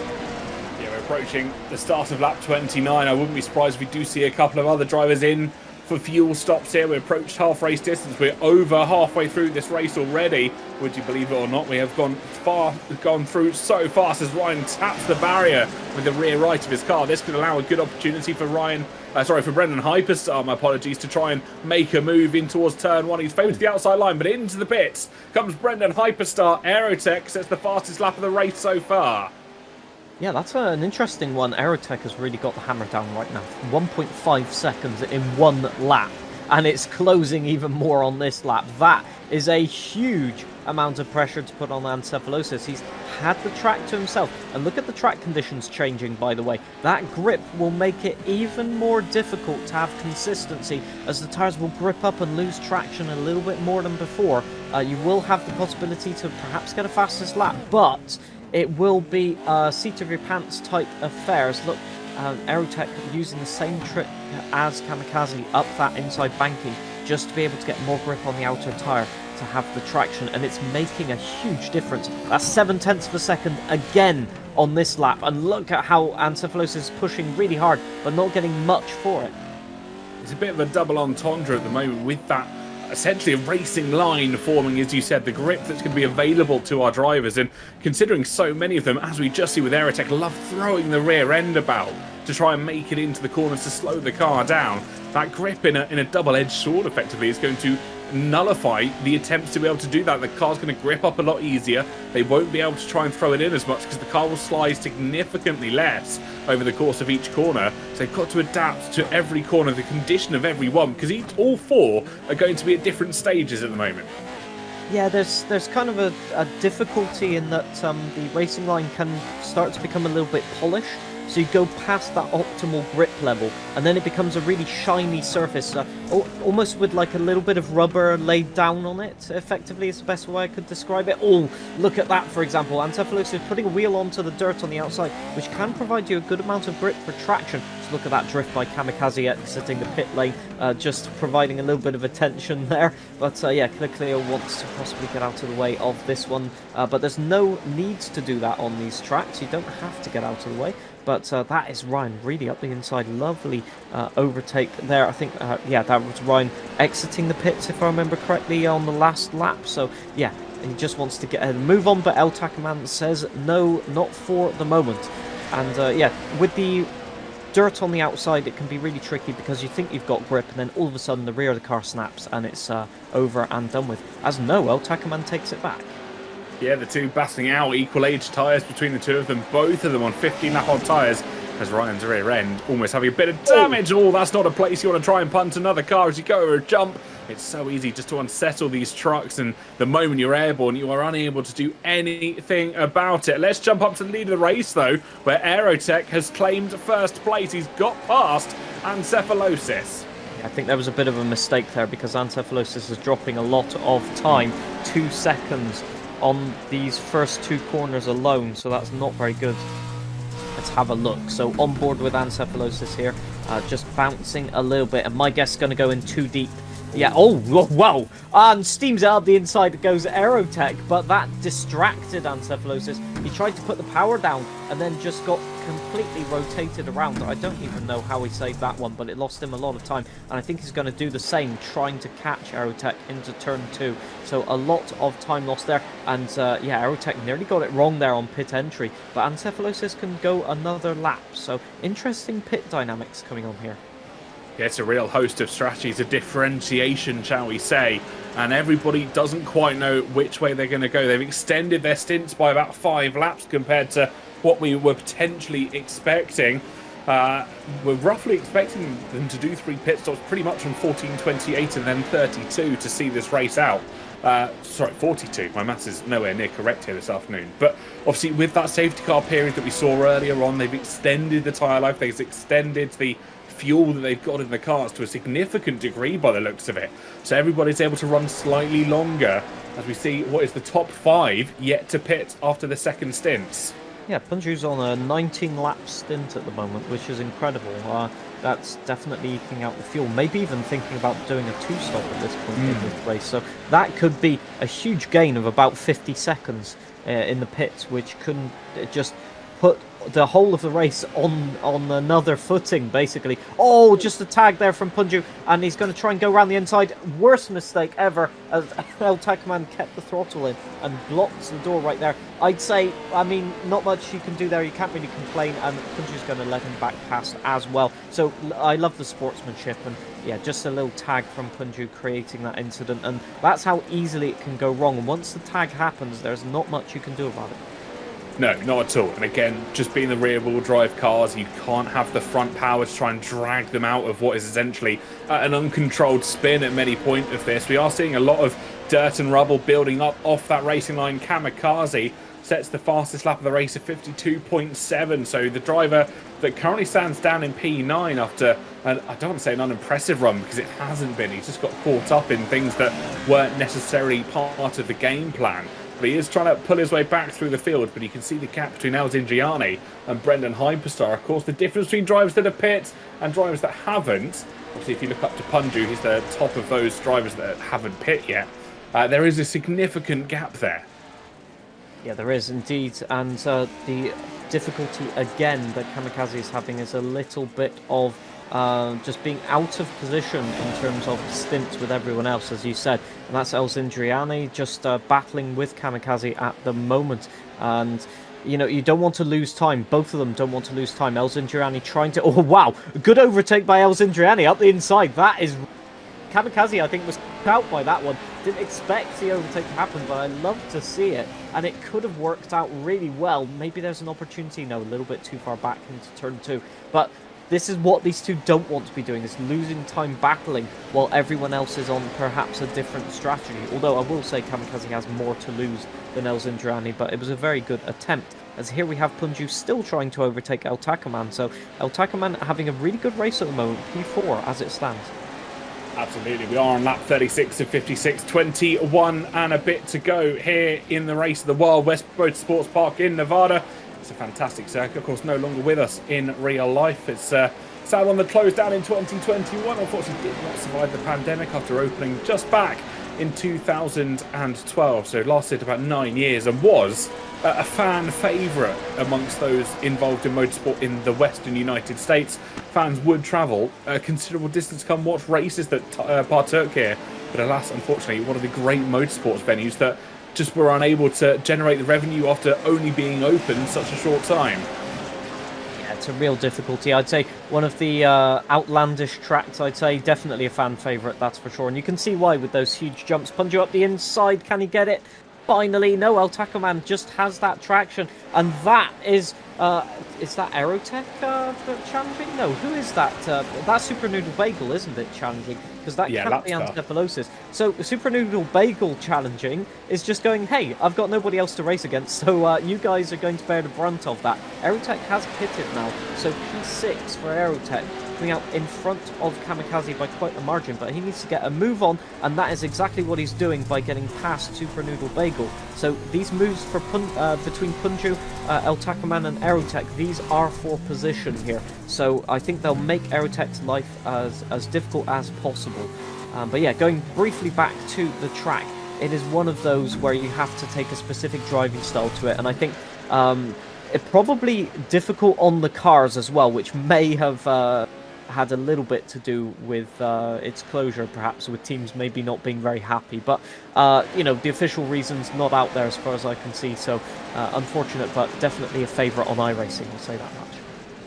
Yeah, we're approaching the start of lap 29. I wouldn't be surprised if we do see a couple of other drivers in for fuel stops here. We approached half race distance. We're over halfway through this race already. Would you believe it or not, we have gone through so fast as Ryan taps the barrier with the rear right of his car. This could allow a good opportunity for Brendan Hyperstar, my apologies, to try and make a move in towards turn 1. He's favored to the outside line, but into the pits comes Brendan Hyperstar. Aerotech sets the fastest lap of the race so far. Yeah, that's an interesting one. Aerotech has really got the hammer down right now. 1.5 seconds in one lap, and it's closing even more on this lap. That is a huge amount of pressure to put on Ancephalosis. He's had the track to himself, and look at the track conditions changing, by the way. That grip will make it even more difficult to have consistency, as the tyres will grip up and lose traction a little bit more than before. You will have the possibility to perhaps get a fastest lap, but it will be a seat of your pants type affairs. Look, Aerotech using the same trick as Kamikaze up that inside banking, just to be able to get more grip on the outer tyre to have the traction, and it's making a huge difference. That's 0.7 of a second again on this lap, and look at how Ancephalosis is pushing really hard but not getting much for it. It's a bit of a double entendre at the moment with that essentially a racing line forming, as you said, the grip that's going to be available to our drivers. And considering so many of them, as we just see with Aerotech, love throwing the rear end about to try and make it into the corners to slow the car down, that grip in a double-edged sword effectively is going to nullify the attempts to be able to do that. The car's going to grip up a lot easier. They won't be able to try and throw it in as much because the car will slide significantly less over the course of each corner. So they've got to adapt to every corner, the condition of every one, because all 4 are going to be at different stages at the moment. Yeah, there's kind of a difficulty in that the racing line can start to become a little bit polished. So you go past that optimal grip level, and then it becomes a really shiny surface, almost with like a little bit of rubber laid down on it, effectively is the best way I could describe it. Oh, look at that, for example. Ancephalosis is putting a wheel onto the dirt on the outside, which can provide you a good amount of grip for traction. So look at that drift by Kamikaze exiting the pit lane, just providing a little bit of attention there. But yeah, Cleo wants to possibly get out of the way of this one, but there's no need to do that on these tracks. You don't have to get out of the way. But that is Ryan really up the inside. Lovely overtake there. I think, yeah, that was Ryan exiting the pits, if I remember correctly, on the last lap. So, yeah, he just wants to get ahead and move on. But El Tacaman says, no, not for the moment. And, yeah, with the dirt on the outside, it can be really tricky because you think you've got grip, and then all of a sudden the rear of the car snaps, and it's over and done with. As no, El Tacaman takes it back. Yeah, the two battling out, equal age tyres between the two of them, both of them on 15 lap on tyres, as Ryan's rear end almost having a bit of damage. Oh, that's not a place you want to try and punt another car as you go over a jump. It's so easy just to unsettle these trucks, and the moment you're airborne, you are unable to do anything about it. Let's jump up to the lead of the race, though, where Aerotech has claimed first place. He's got past Encephalosis. I think there was a bit of a mistake there because Encephalosis is dropping a lot of time, 2 seconds on these first 2 corners alone, so that's not very good. Let's have a look. So on board with Encephalosis here, just bouncing a little bit, and my guess is going to go in too deep. Yeah, oh, wow, and steams out the inside goes Aerotech, but that distracted Encephalosis. He tried to put the power down and then just got completely rotated around. I don't even know how he saved that one, but it lost him a lot of time, and I think he's going to do the same, trying to catch Aerotech into turn 2. So a lot of time lost there, and yeah, Aerotech nearly got it wrong there on pit entry, but Encephalosis can go another lap. So interesting pit dynamics coming on here. Yeah, it's a real host of strategies, a differentiation, shall we say, and everybody doesn't quite know which way they're going to go. They've extended their stints by about 5 laps compared to what we were potentially expecting. We're roughly expecting them to do 3 pit stops pretty much on 14:28 and then 32 to see this race out. Sorry, 42. My maths is nowhere near correct here this afternoon. But obviously with that safety car period that we saw earlier on, they've extended the tyre life, they've extended the fuel that they've got in the cars to a significant degree by the looks of it. So everybody's able to run slightly longer as we see what is the top 5 yet to pit after the second stints. Yeah, Punju's on a 19-lap stint at the moment, which is incredible. That's definitely eking out the fuel. Maybe even thinking about doing a 2-stop at this point in this race. So that could be a huge gain of about 50 seconds in the pits, which can just put the whole of the race on another footing, basically. Oh, just a tag there from Punju, and he's going to try and go around the inside. Worst mistake ever, as El Tacaman kept the throttle in and blocks the door right there. I'd say, I mean, not much you can do there. You can't really complain, and Punju's going to let him back past as well. So I love the sportsmanship, and yeah, just a little tag from Punju creating that incident, and that's how easily it can go wrong. And once the tag happens, there's not much you can do about it. No, not at all. And again, just being the rear-wheel drive cars, you can't have the front power to try and drag them out of what is essentially an uncontrolled spin at many points of this. We are seeing a lot of dirt and rubble building up off that racing line. Kamikaze sets the fastest lap of the race at 52.7. So the driver that currently stands down in P9 after, I don't want to say an unimpressive run because it hasn't been. He's just got caught up in things that weren't necessarily part of the game plan. But he is trying to pull his way back through the field, but you can see the gap between El Zingiani and Brendan Hyperstar. Of course, the difference between drivers that have pit and drivers that haven't, obviously if you look up to Punju, he's the top of those drivers that haven't pit yet. There is a significant gap there. Yeah, there is indeed, and the difficulty again that Kamikaze is having is a little bit of just being out of position in terms of stints with everyone else, as you said. And that's El Zingiani just battling with Kamikaze at the moment. And, you know, you don't want to lose time. Both of them don't want to lose time. El Zingiani trying to... Oh, wow. Good overtake by El Zingiani up the inside. That is... Kamikaze, I think, was out by that one. Didn't expect the overtake to happen, but I love to see it. And it could have worked out really well. Maybe there's an opportunity. No, a little bit too far back into turn 2. But... this is what these two don't want to be doing, is losing time battling while everyone else is on perhaps a different strategy. Although I will say Kamikaze has more to lose than El Zingiani, but it was a very good attempt. As here we have Punju still trying to overtake El Tacaman. So El Tacaman having a really good race at the moment, P4 as it stands. Absolutely, we are on lap 36 of 56, 21 and a bit to go here in the race at the Wild West Motorsports Park in Nevada. It's a fantastic circuit, of course, no longer with us in real life. It's sad one that closed down in 2021. Unfortunately, did not survive the pandemic after opening just back in 2012, so it lasted about 9 years and was a fan favourite amongst those involved in motorsport in the Western United States. Fans would travel a considerable distance to come watch races that partook here, but alas, unfortunately, one of the great motorsports venues that just were unable to generate the revenue after only being open such a short time. Yeah, it's a real difficulty. I'd say one of the outlandish tracks, I'd say definitely a fan favourite, that's for sure. And you can see why with those huge jumps. Punju up the inside, can he get it? Finally, no, El Tacoman just has that traction. And that is that Aerotech challenging? No, who is that? That's Super Noodle Bagel, isn't it, challenging? Because that can't be Anticephalosis. So Super Noodle Bagel challenging is just going, hey, I've got nobody else to race against, so you guys are going to bear the brunt of that. Aerotech has pitted now, so P6 for Aerotech, coming out in front of Kamikaze by quite a margin, but he needs to get a move on, and that is exactly what he's doing by getting past Super Noodle Bagel. So these moves for between Punju, El Tacoman and Aerotech, these are for position here. So I think they'll make Aerotech's life as difficult as possible. But yeah, going briefly back to the track, it is one of those where you have to take a specific driving style to it, and I think it's probably difficult on the cars as well, which may have had a little bit to do with its closure, perhaps, with teams maybe not being very happy. But, you know, the official reason's not out there as far as I can see, so unfortunate, but definitely a favourite on iRacing, I'll say that much.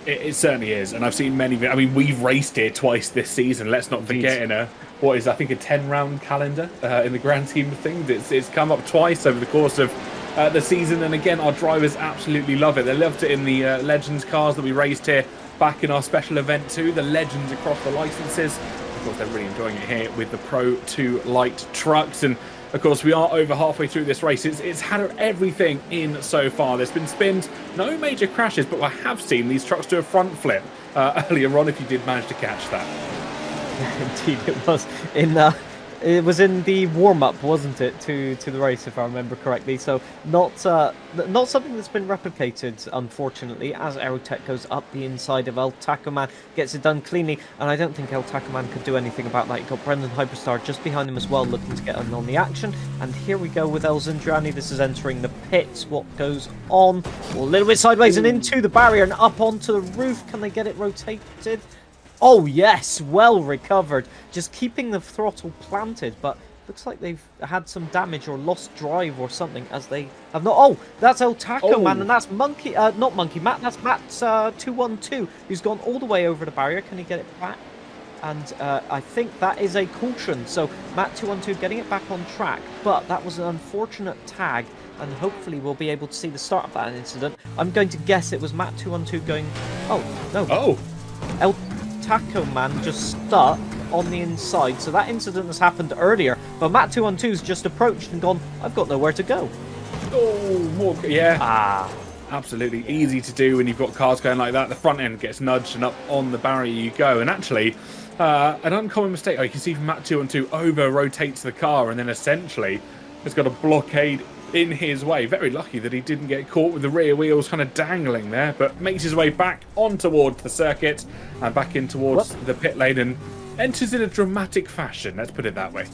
It certainly is, and I've seen many. I mean, we've raced here twice this season. Let's not forget, in a what is I think a 10-round calendar in the grand scheme of things. It's come up twice over the course of the season, and again, our drivers absolutely love it. They loved it in the Legends cars that we raced here back in our special event too. The Legends across the licenses. Of course, they're really enjoying it here with the Pro 2 light trucks, and of course, we are over halfway through this race. It's had everything in so far. There's been spins, no major crashes, but I have seen these trucks do a front flip earlier on, if you did manage to catch that. Indeed, it was in the warm-up, wasn't it, to the race, if I remember correctly. So not something that's been replicated, unfortunately, as Aerotech goes up the inside of El Tacoman, gets it done cleanly, and I don't think El Tacoman could do anything about that. You've got Brendan Hyperstar just behind him as well, looking to get in on the action. And here we go with El Zindrani. This is entering the pits. What goes on? Well, a little bit sideways and into the barrier and up onto the roof. Can they get it rotated? Oh yes, well recovered. Just keeping the throttle planted, but looks like they've had some damage or lost drive or something, as they have not. Oh, that's El Taco Man, and that's Monkey, not Monkey Matt. That's Matt's 212, who's gone all the way over the barrier. Can he get it back? And I think that is a caution. So Matt 212 getting it back on track, but that was an unfortunate tag, and hopefully we'll be able to see the start of that incident. I'm going to guess it was Matt 212 going. Oh no. Oh. El Taco Man just stuck on the inside, so that incident has happened earlier, but Matt 212's just approached and gone, I've got nowhere to go. Oh, more, yeah. Absolutely easy to do when you've got cars going like that. The front end gets nudged and up on the barrier you go, and actually an uncommon mistake, you can see from Matt 212 over rotates the car and then essentially has got a blockade in his way. Very lucky that he didn't get caught with the rear wheels kind of dangling there, but makes his way back on towards the circuit and back in towards the pit lane and enters in a dramatic fashion, let's put it that way.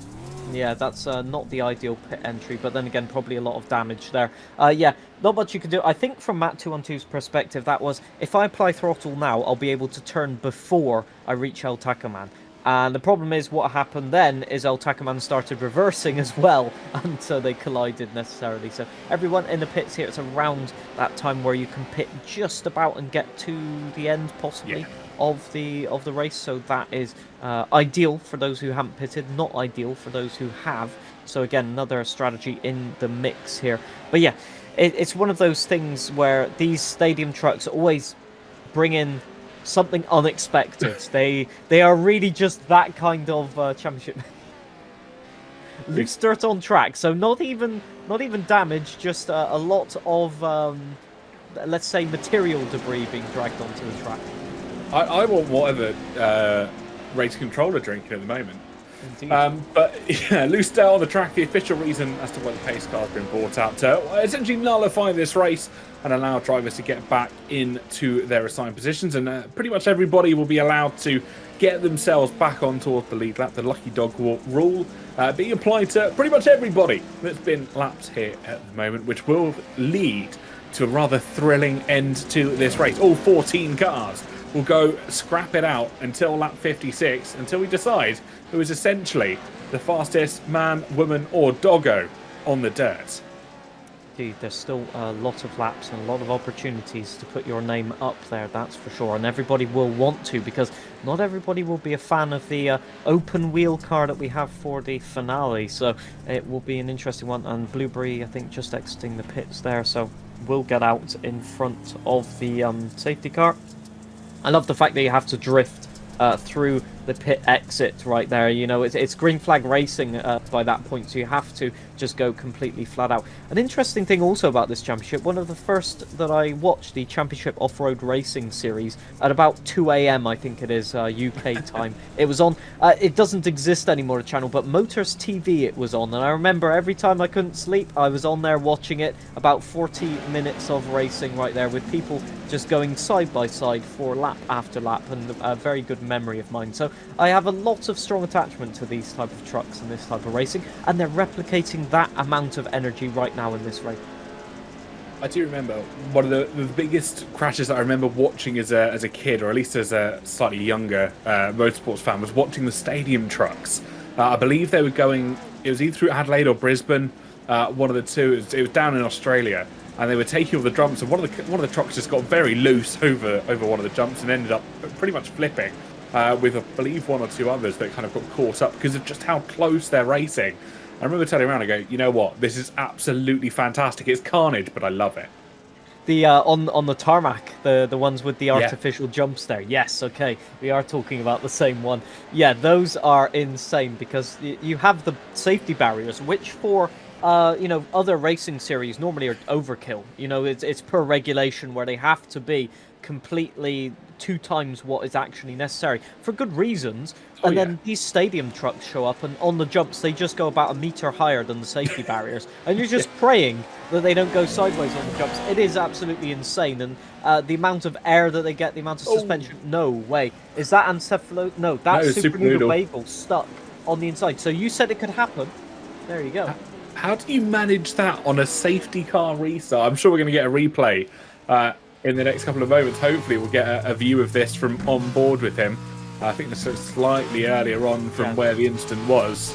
Yeah, that's not the ideal pit entry, but then again, probably a lot of damage there. Yeah, not much you can do. I think from Matt 212's perspective, that was, if I apply throttle now, I'll be able to turn before I reach El Tacoman. And the problem is, what happened then is El Tacoman started reversing as well, and so they collided necessarily. So everyone in the pits here, it's around that time where you can pit just about and get to the end, possibly, of the race. So that is ideal for those who haven't pitted, not ideal for those who have. So again, another strategy in the mix here. But yeah, it's one of those things where these stadium trucks always bring in something unexpected. They are really just that kind of championship. Loose dirt on track, so not even damage, just a lot of let's say material debris being dragged onto the track. I want whatever race controller drinking at the moment. But yeah, loose dirt on the track, the official reason as to why the pace car has been brought out to essentially nullify this race and allow drivers to get back into their assigned positions, and pretty much everybody will be allowed to get themselves back on towards the lead lap. The lucky dog walk rule being applied to pretty much everybody that's been lapped here at the moment, which will lead to a rather thrilling end to this race. All 14 cars will go scrap it out until lap 56, until we decide who is essentially the fastest man, woman, or doggo on the dirt. Indeed, there's still a lot of laps and a lot of opportunities to put your name up there, that's for sure. And everybody will want to, because not everybody will be a fan of the open wheel car that we have for the finale. So it will be an interesting one. And Blueberry, I think, just exiting the pits there, so will get out in front of the safety car. I love the fact that you have to drift through the pit exit right there. You know, it's green flag racing by that point, so you have to just go completely flat out. An interesting thing also about this championship, one of the first that I watched, the Championship Off-Road Racing Series, at about 2 a.m. I think it is, UK time. It was on, it doesn't exist anymore, the channel, but Motors TV it was on, and I remember every time I couldn't sleep, I was on there watching it. About 40 minutes of racing right there, with people just going side by side for lap after lap, and a very good memory of mine. So I have a lot of strong attachment to these type of trucks and this type of racing, and they're replicating that amount of energy right now in this race. I do remember one of the biggest crashes that I remember watching as a kid, or at least as a slightly younger motorsports fan, was watching the stadium trucks. I believe they were going, it was either through Adelaide or Brisbane, one of the two. It was down in Australia, and they were taking all the jumps, and one of the trucks just got very loose over one of the jumps and ended up pretty much flipping. With, I believe, one or two others that kind of got caught up because of just how close they're racing. I remember turning around and going, you know what, this is absolutely fantastic. It's carnage, but I love it. The on the tarmac, the ones with the artificial jumps there. Yes, okay, we are talking about the same one. Yeah, those are insane, because you have the safety barriers, which for you know, other racing series normally are overkill. You know, it's per regulation, where they have to be completely 2 times what is actually necessary for good reasons. And then these stadium trucks show up, and on the jumps they just go about 1 meter higher than the safety barriers, and you're just praying that they don't go sideways on the jumps. It is absolutely insane. And the amount of air that they get, the amount of suspension, no way. Is that no, that's Super Noodle Bagel stuck on the inside. So you said it could happen. There you go. How do you manage that on a safety car restart? I'm sure we're going to get a replay in the next couple of moments. Hopefully we'll get a view of this from on board with him. I think this is slightly earlier on from where the incident was.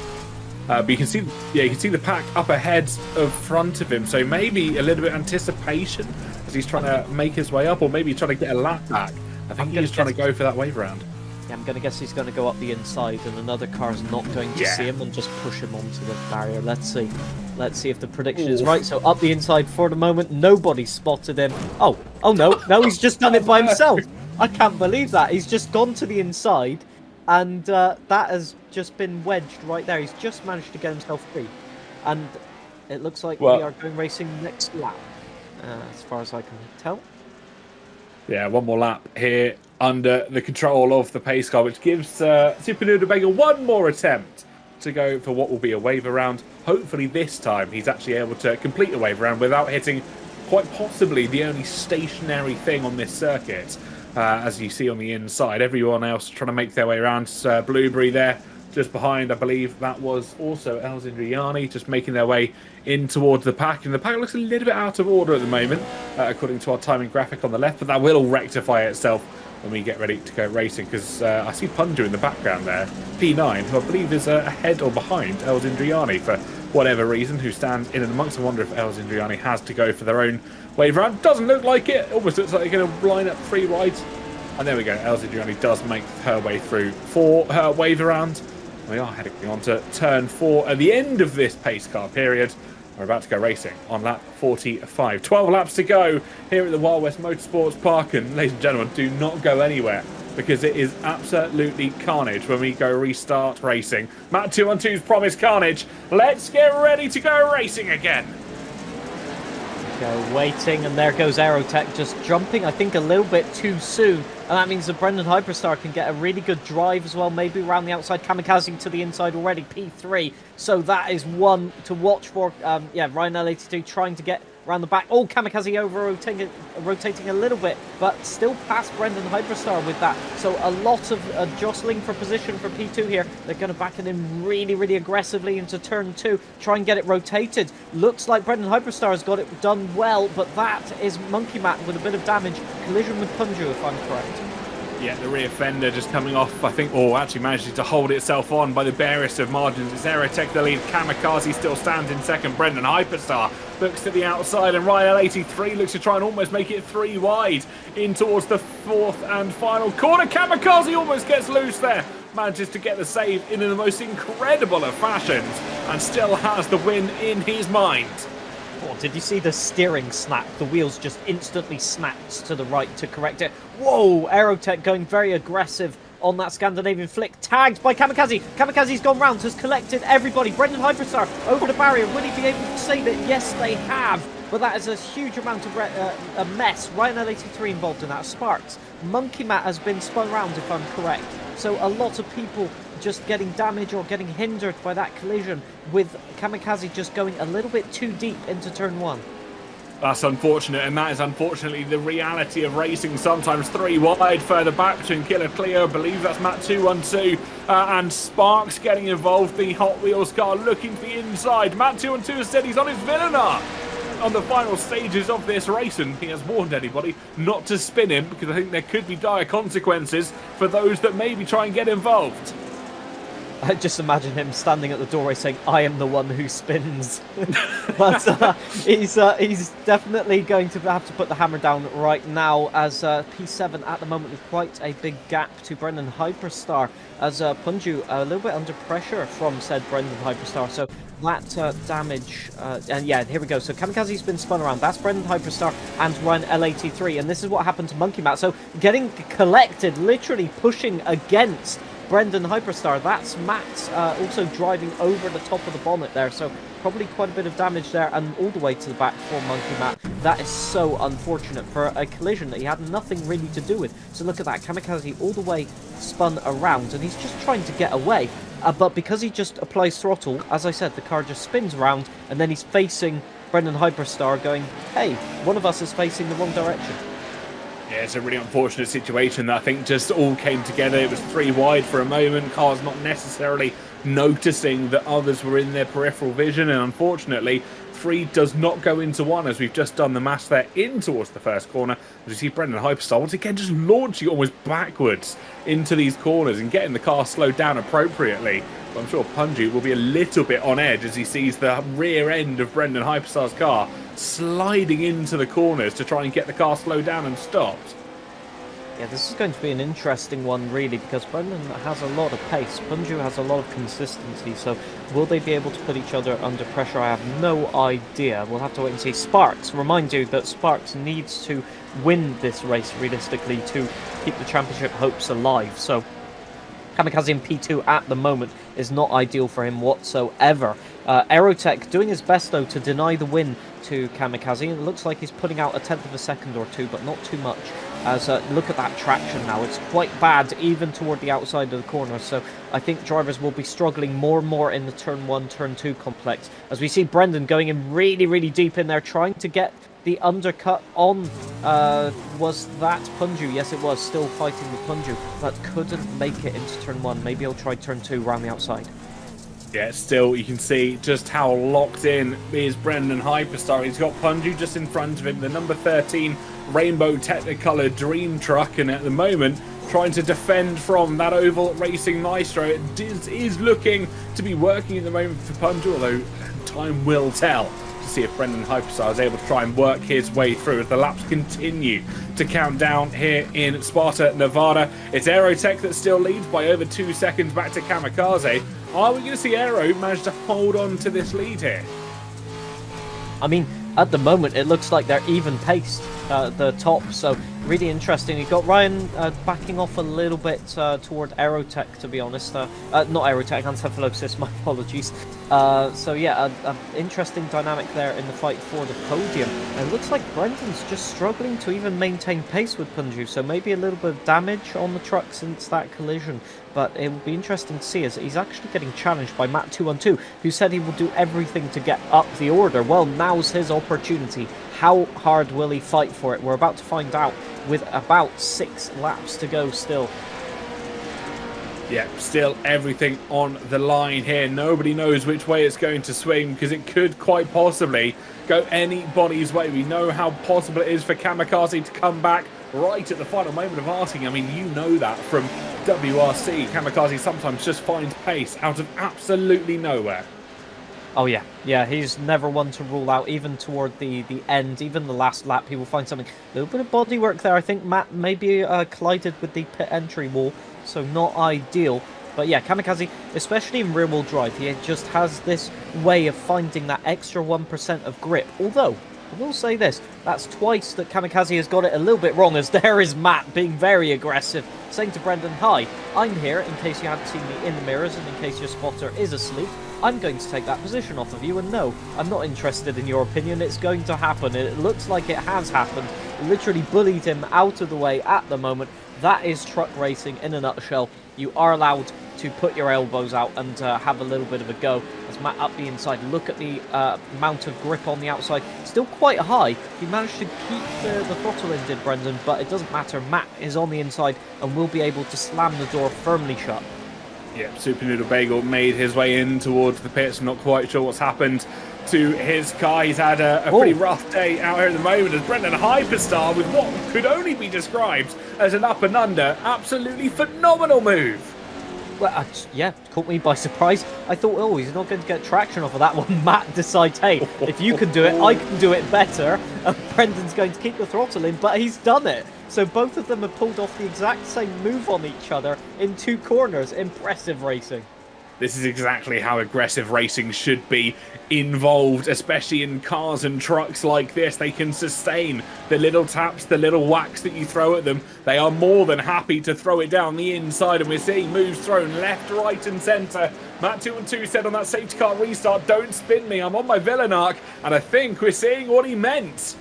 But you can see, you can see the pack up ahead of front of him. So maybe a little bit of anticipation as he's trying to make his way up, or maybe trying to get a lap back. I think he's trying to go for that wave round. Yeah, I'm going to guess he's going to go up the inside, and another car's not going to see him and just push him onto the barrier. Let's see. Let's see if the prediction is right. So up the inside for the moment. Nobody spotted him. Oh no. No, he's just done it by himself. I can't believe that. He's just gone to the inside, and that has just been wedged right there. He's just managed to get himself free. And it looks like we are going racing next lap, as far as I can tell. Yeah, one more lap here under the control of the pace car, which gives Super Noodle Bagel one more attempt to go for what will be a wave around. Hopefully this time he's actually able to complete a wave around without hitting quite possibly the only stationary thing on this circuit. As you see on the inside, everyone else trying to make their way around. Blueberry there just behind, I believe that was also El Zindriani, just making their way in towards the pack. And the pack looks a little bit out of order at the moment, according to our timing graphic on the left, but that will rectify itself when we get ready to go racing, because I see Punju in the background there, P9, who I believe is ahead or behind El Zindriani for whatever reason, who stands in and amongst. I wonder if El Zindriani has to go for their own wave round. Doesn't look like it. Almost looks like they're going to line up 3 rides. And there we go. El Zindriani does make her way through for her wave around. We are heading on to turn 4 at the end of this pace car period. We're about to go racing on lap 45. 12 laps to go here at the Wild West Motorsports Park. And ladies and gentlemen, do not go anywhere, because it is absolutely carnage when we go restart racing. Matt 212's promised carnage. Let's get ready to go racing again. Go waiting, and there goes Aerotech just jumping, I think, a little bit too soon. And that means that Brendan Hyperstar can get a really good drive as well, maybe around the outside. Kamikaze to the inside already, P3. So that is one to watch for. Yeah, Ryan L82 trying to get round the back. Oh, Kamikaze rotating a little bit, but still past Brendan Hyperstar with that. So a lot of jostling for position for P2 here. They're going to back it in really, really aggressively into turn 2, try and get it rotated. Looks like Brendan Hyperstar has got it done well, but that is Monkey Matt with a bit of damage. Collision with Punju, if I'm correct. Yeah, the rear fender just coming off, I think, or actually managing to hold itself on by the barest of margins. It's Aerotech the lead. Kamikaze still stands in second. Brendan Hyperstar looks to the outside, and Ryan L83 looks to try and almost make it 3 wide in towards the 4th and final corner. Kamikaze almost gets loose there. Manages to get the save in the most incredible of fashions and still has the win in his mind. Oh, did you see the steering snap? The wheels just instantly snapped to the right to correct it. Whoa, Aerotech going very aggressive on that Scandinavian flick. Tagged by Kamikaze. Kamikaze's gone round, has collected everybody. Brendan Hyperstar over the barrier. Will he be able to save it? Yes, they have. But that is a huge amount of a mess. Ryan L83 involved in that. Sparks. Monkey Matt has been spun around, if I'm correct. So a lot of people just getting damaged or getting hindered by that collision, with Kamikaze just going a little bit too deep into turn 1. That's unfortunate, and that is unfortunately the reality of racing. Sometimes 3 wide further back between Killer Cleo, I believe that's Matt 212, and Sparks getting involved. The Hot Wheels car looking for the inside. Matt 212 has said he's on his Villeneuve on the final stages of this race, and he has warned anybody not to spin him, because I think there could be dire consequences for those that maybe try and get involved. I just imagine him standing at the doorway saying, "I am the one who spins." But he's definitely going to have to put the hammer down right now, as P7 at the moment with quite a big gap to Brendan Hyperstar, as Punju a little bit under pressure from said Brendan Hyperstar. So that damage, and yeah, here we go. So Kamikaze's been spun around. That's Brendan Hyperstar and Ryan L83, and this is what happened to Monkey Matt. So getting collected, literally pushing against Brendan Hyperstar. That's Matt also driving over the top of the bonnet there, so probably quite a bit of damage there, and all the way to the back for Monkey Matt. That is so unfortunate for a collision that he had nothing really to do with. So look at that, Kamikaze all the way spun around, and he's just trying to get away. But because he just applies throttle, as I said, the car just spins around, and then he's facing Brendan Hyperstar going, hey, one of us is facing the wrong direction. Yeah, it's a really unfortunate situation that I think just all came together. It was 3 wide for a moment. Cars not necessarily noticing that others were in their peripheral vision, and unfortunately 3 does not go into 1, as we've just done the mass there in towards the first corner. As you see Brendan Hyperstar once again just launching almost backwards into these corners and getting the car slowed down appropriately. But I'm sure Punju will be a little bit on edge as he sees the rear end of Brendan Hyperstar's car sliding into the corners to try and get the car slowed down and stopped. Yeah, this is going to be an interesting one, really, because Brendan has a lot of pace. Punju has a lot of consistency, so will they be able to put each other under pressure? I have no idea. We'll have to wait and see. Sparks, remind you that Sparks needs to win this race realistically to keep the championship hopes alive. So Kamikaze in P2 at the moment is not ideal for him whatsoever. Aerotech doing his best, though, to deny the win to Kamikaze. It looks like he's putting out a 1/10 of a second or two, but not too much. As look at that traction now. It's quite bad, even toward the outside of the corner. So I think drivers will be struggling more and more in the turn 1, turn 2 complex. As we see Brendan going in really, really deep in there, trying to get the undercut on. Was that Punju? Yes, it was. Still fighting with Punju, but couldn't make it into turn 1. Maybe he'll try turn 2 around the outside. Yeah, still you can see just how locked in is Brendan Hyperstar. He's got Punju just in front of him, the number 13 Rainbow Technicolor Dream Truck, and at the moment trying to defend from that Oval Racing Maestro. It is looking to be working at the moment for Punju, although time will tell to see if Brendan Hyperstar is able to try and work his way through as the laps continue to count down here in Sparta, Nevada. It's Aerotech that still leads by over 2 seconds back to Kamikaze. Are we going to see Aero manage to hold on to this lead here? I mean, at the moment, it looks like they're even paced at the top, so really interesting. You've got Ryan backing off a little bit toward Aerotech, to be honest. Not Aerotech, Encephalosis, my apologies. So yeah, an interesting dynamic there in the fight for the podium. And it looks like Brendan's just struggling to even maintain pace with Punju, so maybe a little bit of damage on the truck since that collision. But it will be interesting to see as he's actually getting challenged by Matt212, who said he will do everything to get up the order. Well, now's his opportunity. How hard will he fight for it? We're about to find out with about 6 laps to go still. Yeah, still everything on the line here. Nobody knows which way it's going to swing because it could quite possibly go anybody's way. We know how possible it is for Kamikaze to come back right at the final moment of asking. I mean, you know that from WRC. Kamikaze sometimes just finds pace out of absolutely nowhere. Oh yeah, he's never one to rule out, even toward the end, even the last lap, he will find something. A little bit of body work there. I think Matt maybe collided with the pit entry wall, so not ideal. But yeah, Kamikaze, especially in rear-wheel drive, he just has this way of finding that extra 1% of grip. Although, I will say this, that's twice that Kamikaze has got it a little bit wrong, as there is Matt being very aggressive, saying to Brendan, "Hi, I'm here in case you haven't seen me in the mirrors and in case your spotter is asleep. I'm going to take that position off of you, and no, I'm not interested in your opinion, it's going to happen." It looks like it has happened. Literally bullied him out of the way at the moment. That is truck racing in a nutshell. You are allowed to put your elbows out and have a little bit of a go. As Matt up the inside, look at the amount of grip on the outside. Still quite high. He managed to keep the throttle in, did Brendan, but it doesn't matter. Matt is on the inside and will be able to slam the door firmly shut. Yeah, Super Noodle Bagel made his way in towards the pits. I'm not quite sure what's happened to his car. He's had a pretty rough day out here at the moment as Brendan Hyperstar with what could only be described as an up and under. Absolutely phenomenal move. Well, yeah, caught me by surprise. I thought, oh, he's not going to get traction off of that one. Matt decides, hey, if you can do it, I can do it better. And Brendan's going to keep the throttle in, but he's done it. So both of them have pulled off the exact same move on each other in 2 corners. Impressive racing. This is exactly how aggressive racing should be involved, especially in cars and trucks like this. They can sustain the little taps, the little whacks that you throw at them. They are more than happy to throw it down the inside, and we're seeing moves thrown left, right and centre. Matt212 said on that safety car restart, "Don't spin me, I'm on my villain arc," and I think we're seeing what he meant.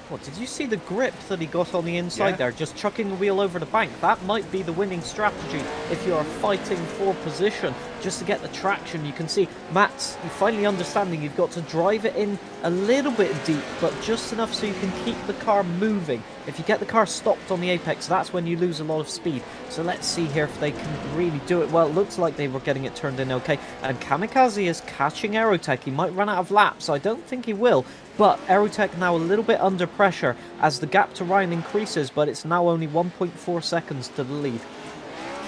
What, did you see the grip that he got on the inside there? Just chucking the wheel over the bank. That might be the winning strategy if you are fighting for position. Just to get the traction, you can see Matt's finally understanding you've got to drive it in a little bit deep, but just enough so you can keep the car moving. If you get the car stopped on the apex, that's when you lose a lot of speed. So let's see here if they can really do it. Well, it looks like they were getting it turned in okay. And Kamikaze is catching Aerotech. He might run out of laps. I don't think he will. But Aerotech now a little bit under pressure as the gap to Ryan increases, but it's now only 1.4 seconds to the lead.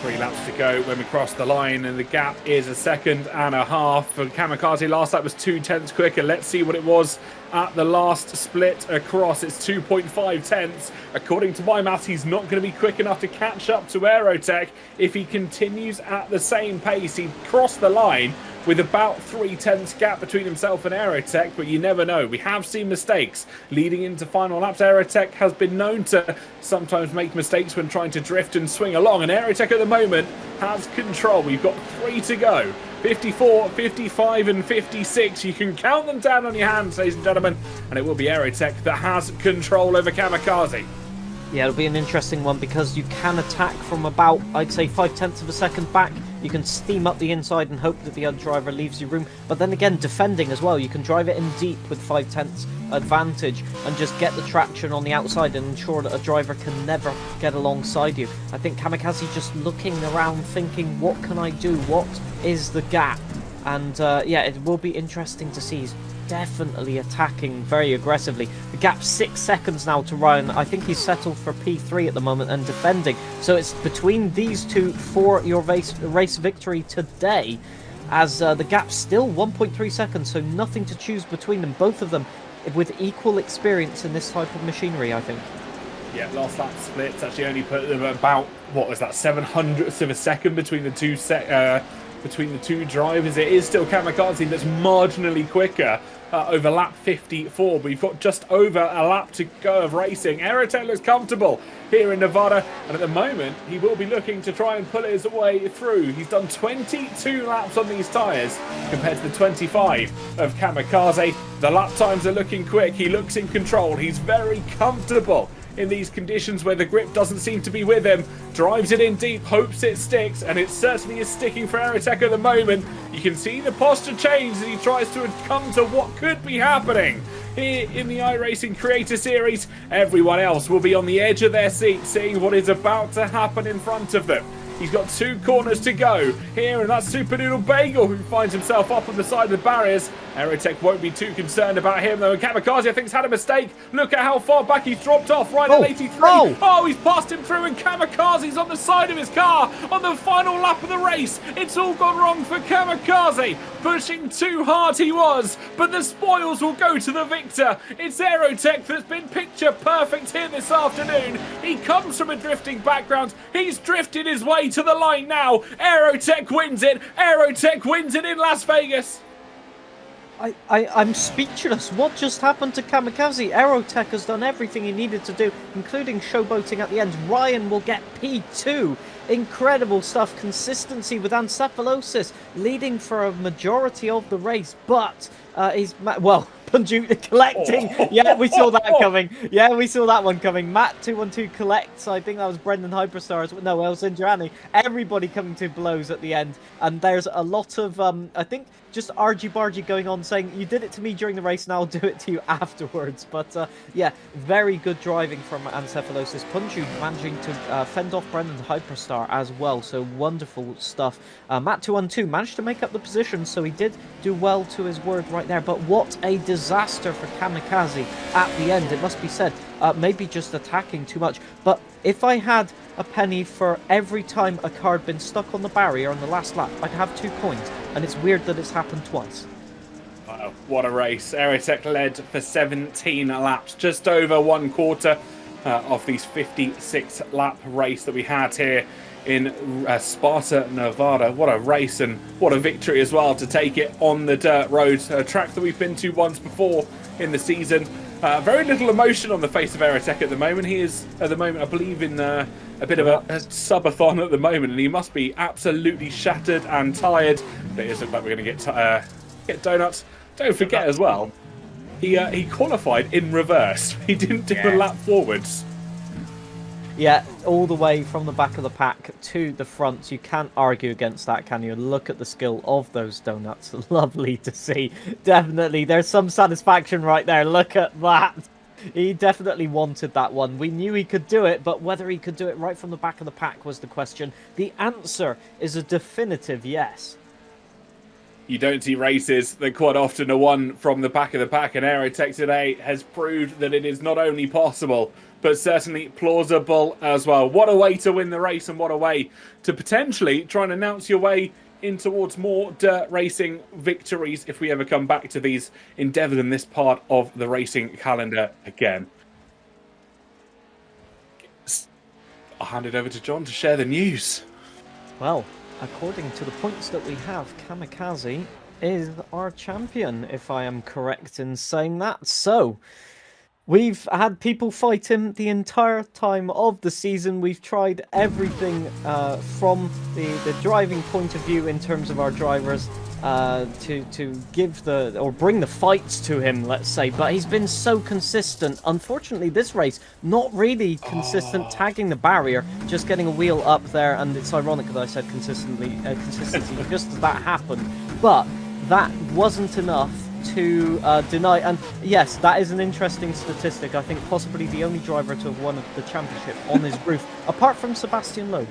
3 laps to go when we cross the line, and the gap is 1.5 seconds for Kamikaze. Last lap was 0.2 quicker. Let's see what it was at the last split across. It's 2.5 tenths. According to my maths, he's not going to be quick enough to catch up to Aerotech if he continues at the same pace. He crossed the line with about 0.3 gap between himself and Aerotech, but you never know. We have seen mistakes leading into final laps. Aerotech has been known to sometimes make mistakes when trying to drift and swing along, and Aerotech at the moment has control. We've got 3 to go. 54, 55 and 56. You can count them down on your hands, ladies and gentlemen, and it will be Aerotech that has control over Kamikaze. Yeah, it'll be an interesting one because you can attack from about, I'd say, 0.5 of a second back. You can steam up the inside and hope that the other driver leaves you room. But then again, defending as well. You can drive it in deep with 0.5 advantage and just get the traction on the outside and ensure that a driver can never get alongside you. I think Kamikaze just looking around thinking, what can I do? What is the gap? And yeah, it will be interesting to see. He's definitely attacking very aggressively. The gap's 6 seconds now to Ryan. I think he's settled for P3 at the moment and defending. So it's between these two for your race victory today, as the gap's still 1.3 seconds, so nothing to choose between them. Both of them with equal experience in this type of machinery, I think. Yeah, last lap splits actually only put them about, what was that, 700ths of a second between the between the two drivers. It is still Kamikaze that's marginally quicker over lap 54, but you've got just over a lap to go of racing. Aerotech looks comfortable here in Nevada, and at the moment he will be looking to try and pull his way through. He's done 22 laps on these tyres compared to the 25 of Kamikaze. The lap times are looking quick. He looks in control. He's very comfortable in these conditions where the grip doesn't seem to be with him. Drives it in deep, hopes it sticks, and it certainly is sticking for Aerotech at the moment. You can see the posture change as he tries to come to what could be happening here in the iRacing Creator Series. Everyone else will be on the edge of their seat, seeing what is about to happen in front of them. He's got 2 corners to go here, and that's Super Noodle Bagel who finds himself up on the side of the barriers. Aerotech won't be too concerned about him though. And Kamikaze, I think, has had a mistake. Look at how far back he's dropped off, right at 83. Oh, he's passed him through, and Kamikaze's on the side of his car on the final lap of the race. It's all gone wrong for Kamikaze. Pushing too hard he was, but the spoils will go to the victor. It's Aerotech that's been picture perfect here this afternoon. He comes from a drifting background. He's drifted his way to the line now. Aerotech wins it. Aerotech wins it in Las Vegas. I'm speechless. What just happened to Kamikaze? Aerotech has done everything he needed to do, including showboating at the end. Ryan will get P2. Incredible stuff. Consistency with Ancephalosis leading for a majority of the race, but he's, well, Punju collecting. Yeah, we saw that coming. Yeah, we saw that one coming. Matt 212 collects. I think that was Brendan Hyperstars. No, El Sinjani. Everybody coming to blows at the end. And there's a lot of, I think, just argy-bargy going on, saying, you did it to me during the race, and I'll do it to you afterwards. But, yeah, very good driving from Ancephalosis. Punju managing to fend off Brendan Hyperstar as well. So wonderful stuff. Matt 212 managed to make up the position, so he did do well to his word right there. But what a disaster for Kamikaze at the end, it must be said. Maybe just attacking too much. But if I had a penny for every time a car had been stuck on the barrier on the last lap, I'd have 2 coins. And it's weird that it's happened twice. Wow, what a race. Aerotech led for 17 laps, just over 1/4 of these 56 lap race that we had here in Sparta, Nevada. What a race, and what a victory as well to take it on the dirt road, a track that we've been to once before in the season. Very little emotion on the face of Aerotech at the moment. He is, at the moment, I believe, in a bit of a subathon at the moment, and he must be absolutely shattered and tired. But it does look like we're going to get donuts. Don't forget as well, he qualified in reverse. He didn't do a lap forwards. Yeah, all the way from the back of the pack to the front. You can't argue against that, can you? Look at the skill of those donuts. Lovely to see. Definitely, there's some satisfaction right there. Look at that. He definitely wanted that one. We knew he could do it, but whether he could do it right from the back of the pack was the question. The answer is a definitive yes. You don't see races that quite often are won from the back of the pack, and Aerotech today has proved that it is not only possible, but certainly plausible as well. What a way to win the race, and what a way to potentially try and announce your way in towards more dirt racing victories if we ever come back to these endeavours in this part of the racing calendar again. I'll hand it over to John to share the news. Well, according to the points that we have, Kamikaze is our champion, if I am correct in saying that. So, we've had people fight him the entire time of the season. We've tried everything from the driving point of view in terms of our drivers to give or bring the fights to him, let's say. But he's been so consistent. Unfortunately, this race, not really consistent, tagging the barrier, just getting a wheel up there. And it's ironic that I said consistency, just as that happened. But that wasn't enough to deny. And yes, that is an interesting statistic. I think possibly the only driver to have won the championship on his roof, apart from Sebastian Loeb.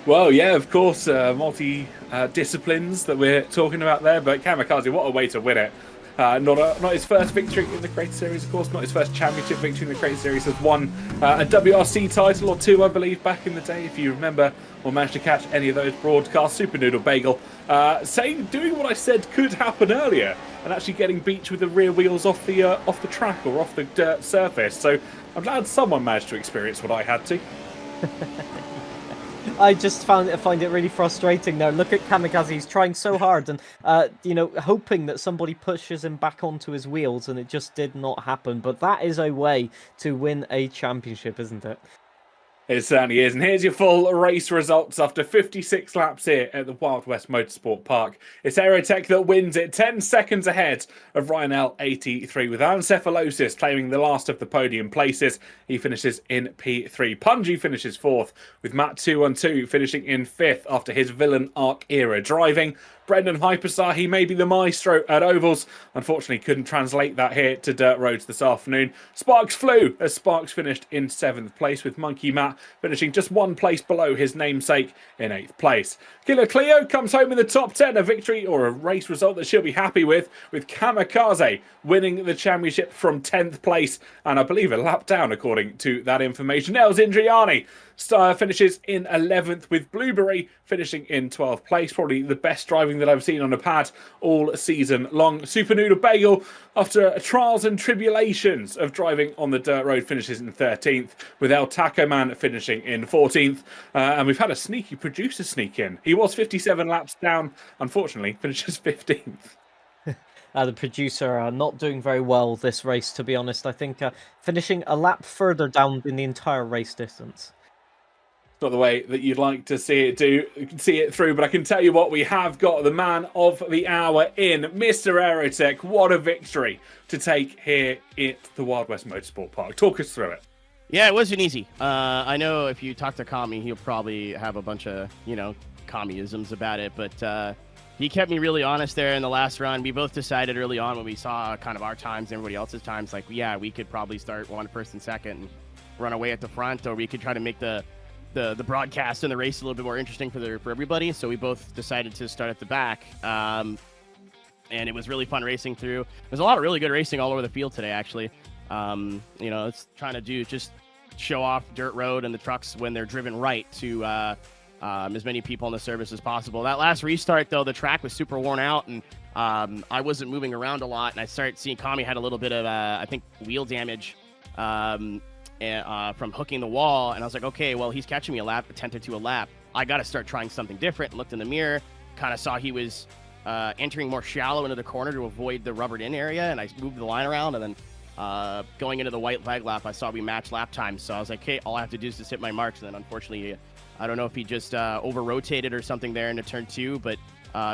Well, yeah, of course, multi-disciplines that we're talking about there, but Kamikaze, what a way to win it. Not his first victory in the Creator Series, of course, not his first championship victory in the Creator Series. Has won a WRC title or 2, I believe, back in the day, if you remember or managed to catch any of those broadcasts. Super Noodle Bagel doing what I said could happen earlier, and actually getting beach with the rear wheels off the track or off the dirt surface. So I'm glad someone managed to experience what I had to. I just find it really frustrating now. Look at Kamikaze; he's trying so hard, and hoping that somebody pushes him back onto his wheels, and it just did not happen. But that is a way to win a championship, isn't it? It certainly is. And here's your full race results after 56 laps here at the Wild West Motorsport Park. It's Aerotech that wins it, 10 seconds ahead of Ryan L83, with Ancephalosis claiming the last of the podium places. He finishes in P3. Punji finishes 4th, with Matt 212 finishing in 5th after his Villain Arc era driving. Brendan Hyperstar, he may be the maestro at ovals. Unfortunately, couldn't translate that here to dirt roads this afternoon. Sparks flew as Sparks finished in 7th place, with Monkey Matt finishing just 1 place below his namesake in 8th place. Killer Cleo comes home in the top 10, a victory or a race result that she'll be happy with Kamikaze winning the championship from 10th place, and I believe a lap down according to that information. Els Indriani finishes in 11th, with Blueberry finishing in 12th place. Probably the best driving that I've seen on a pad all season long. Super Noodle Bagel, after trials and tribulations of driving on the dirt road, finishes in 13th, with El Taco Man finishing in 14th. And we've had a sneaky producer sneak in. He was 57 laps down, unfortunately, finishes 15th. The producer not doing very well this race, to be honest. I think finishing a lap further down in the entire race distance. Not the way that you'd like to see it through, but I can tell you what, we have got the man of the hour in, Mr. Aerotech. What a victory to take here at the Wild West Motorsport Park. Talk us through it. Yeah, it wasn't easy. I know if you talk to Kami, he'll probably have a bunch of, Kami-isms about it, but he kept me really honest there in the last run. We both decided early on when we saw kind of our times and everybody else's times, like, yeah, we could probably start 1st and 2nd and run away at the front, or we could try to make the broadcast and the race a little bit more interesting for everybody. So we both decided to start at the back. And it was really fun racing through. There's a lot of really good racing all over the field today, actually. It's trying to just show off dirt road and the trucks when they're driven right to as many people on the service as possible. That last restart, though, the track was super worn out, and I wasn't moving around a lot. And I started seeing Kami had a little bit of, I think, wheel damage from hooking the wall, and I was like, okay, well, he's catching me a 10th or 2 a lap. I got to start trying something different. Looked in the mirror, kind of saw he was entering more shallow into the corner to avoid the rubbered in area, and I moved the line around, and then going into the white flag lap, I saw we matched lap times, so I was like, okay, all I have to do is just hit my marks, and then unfortunately, I don't know if he just over-rotated or something there into turn 2, but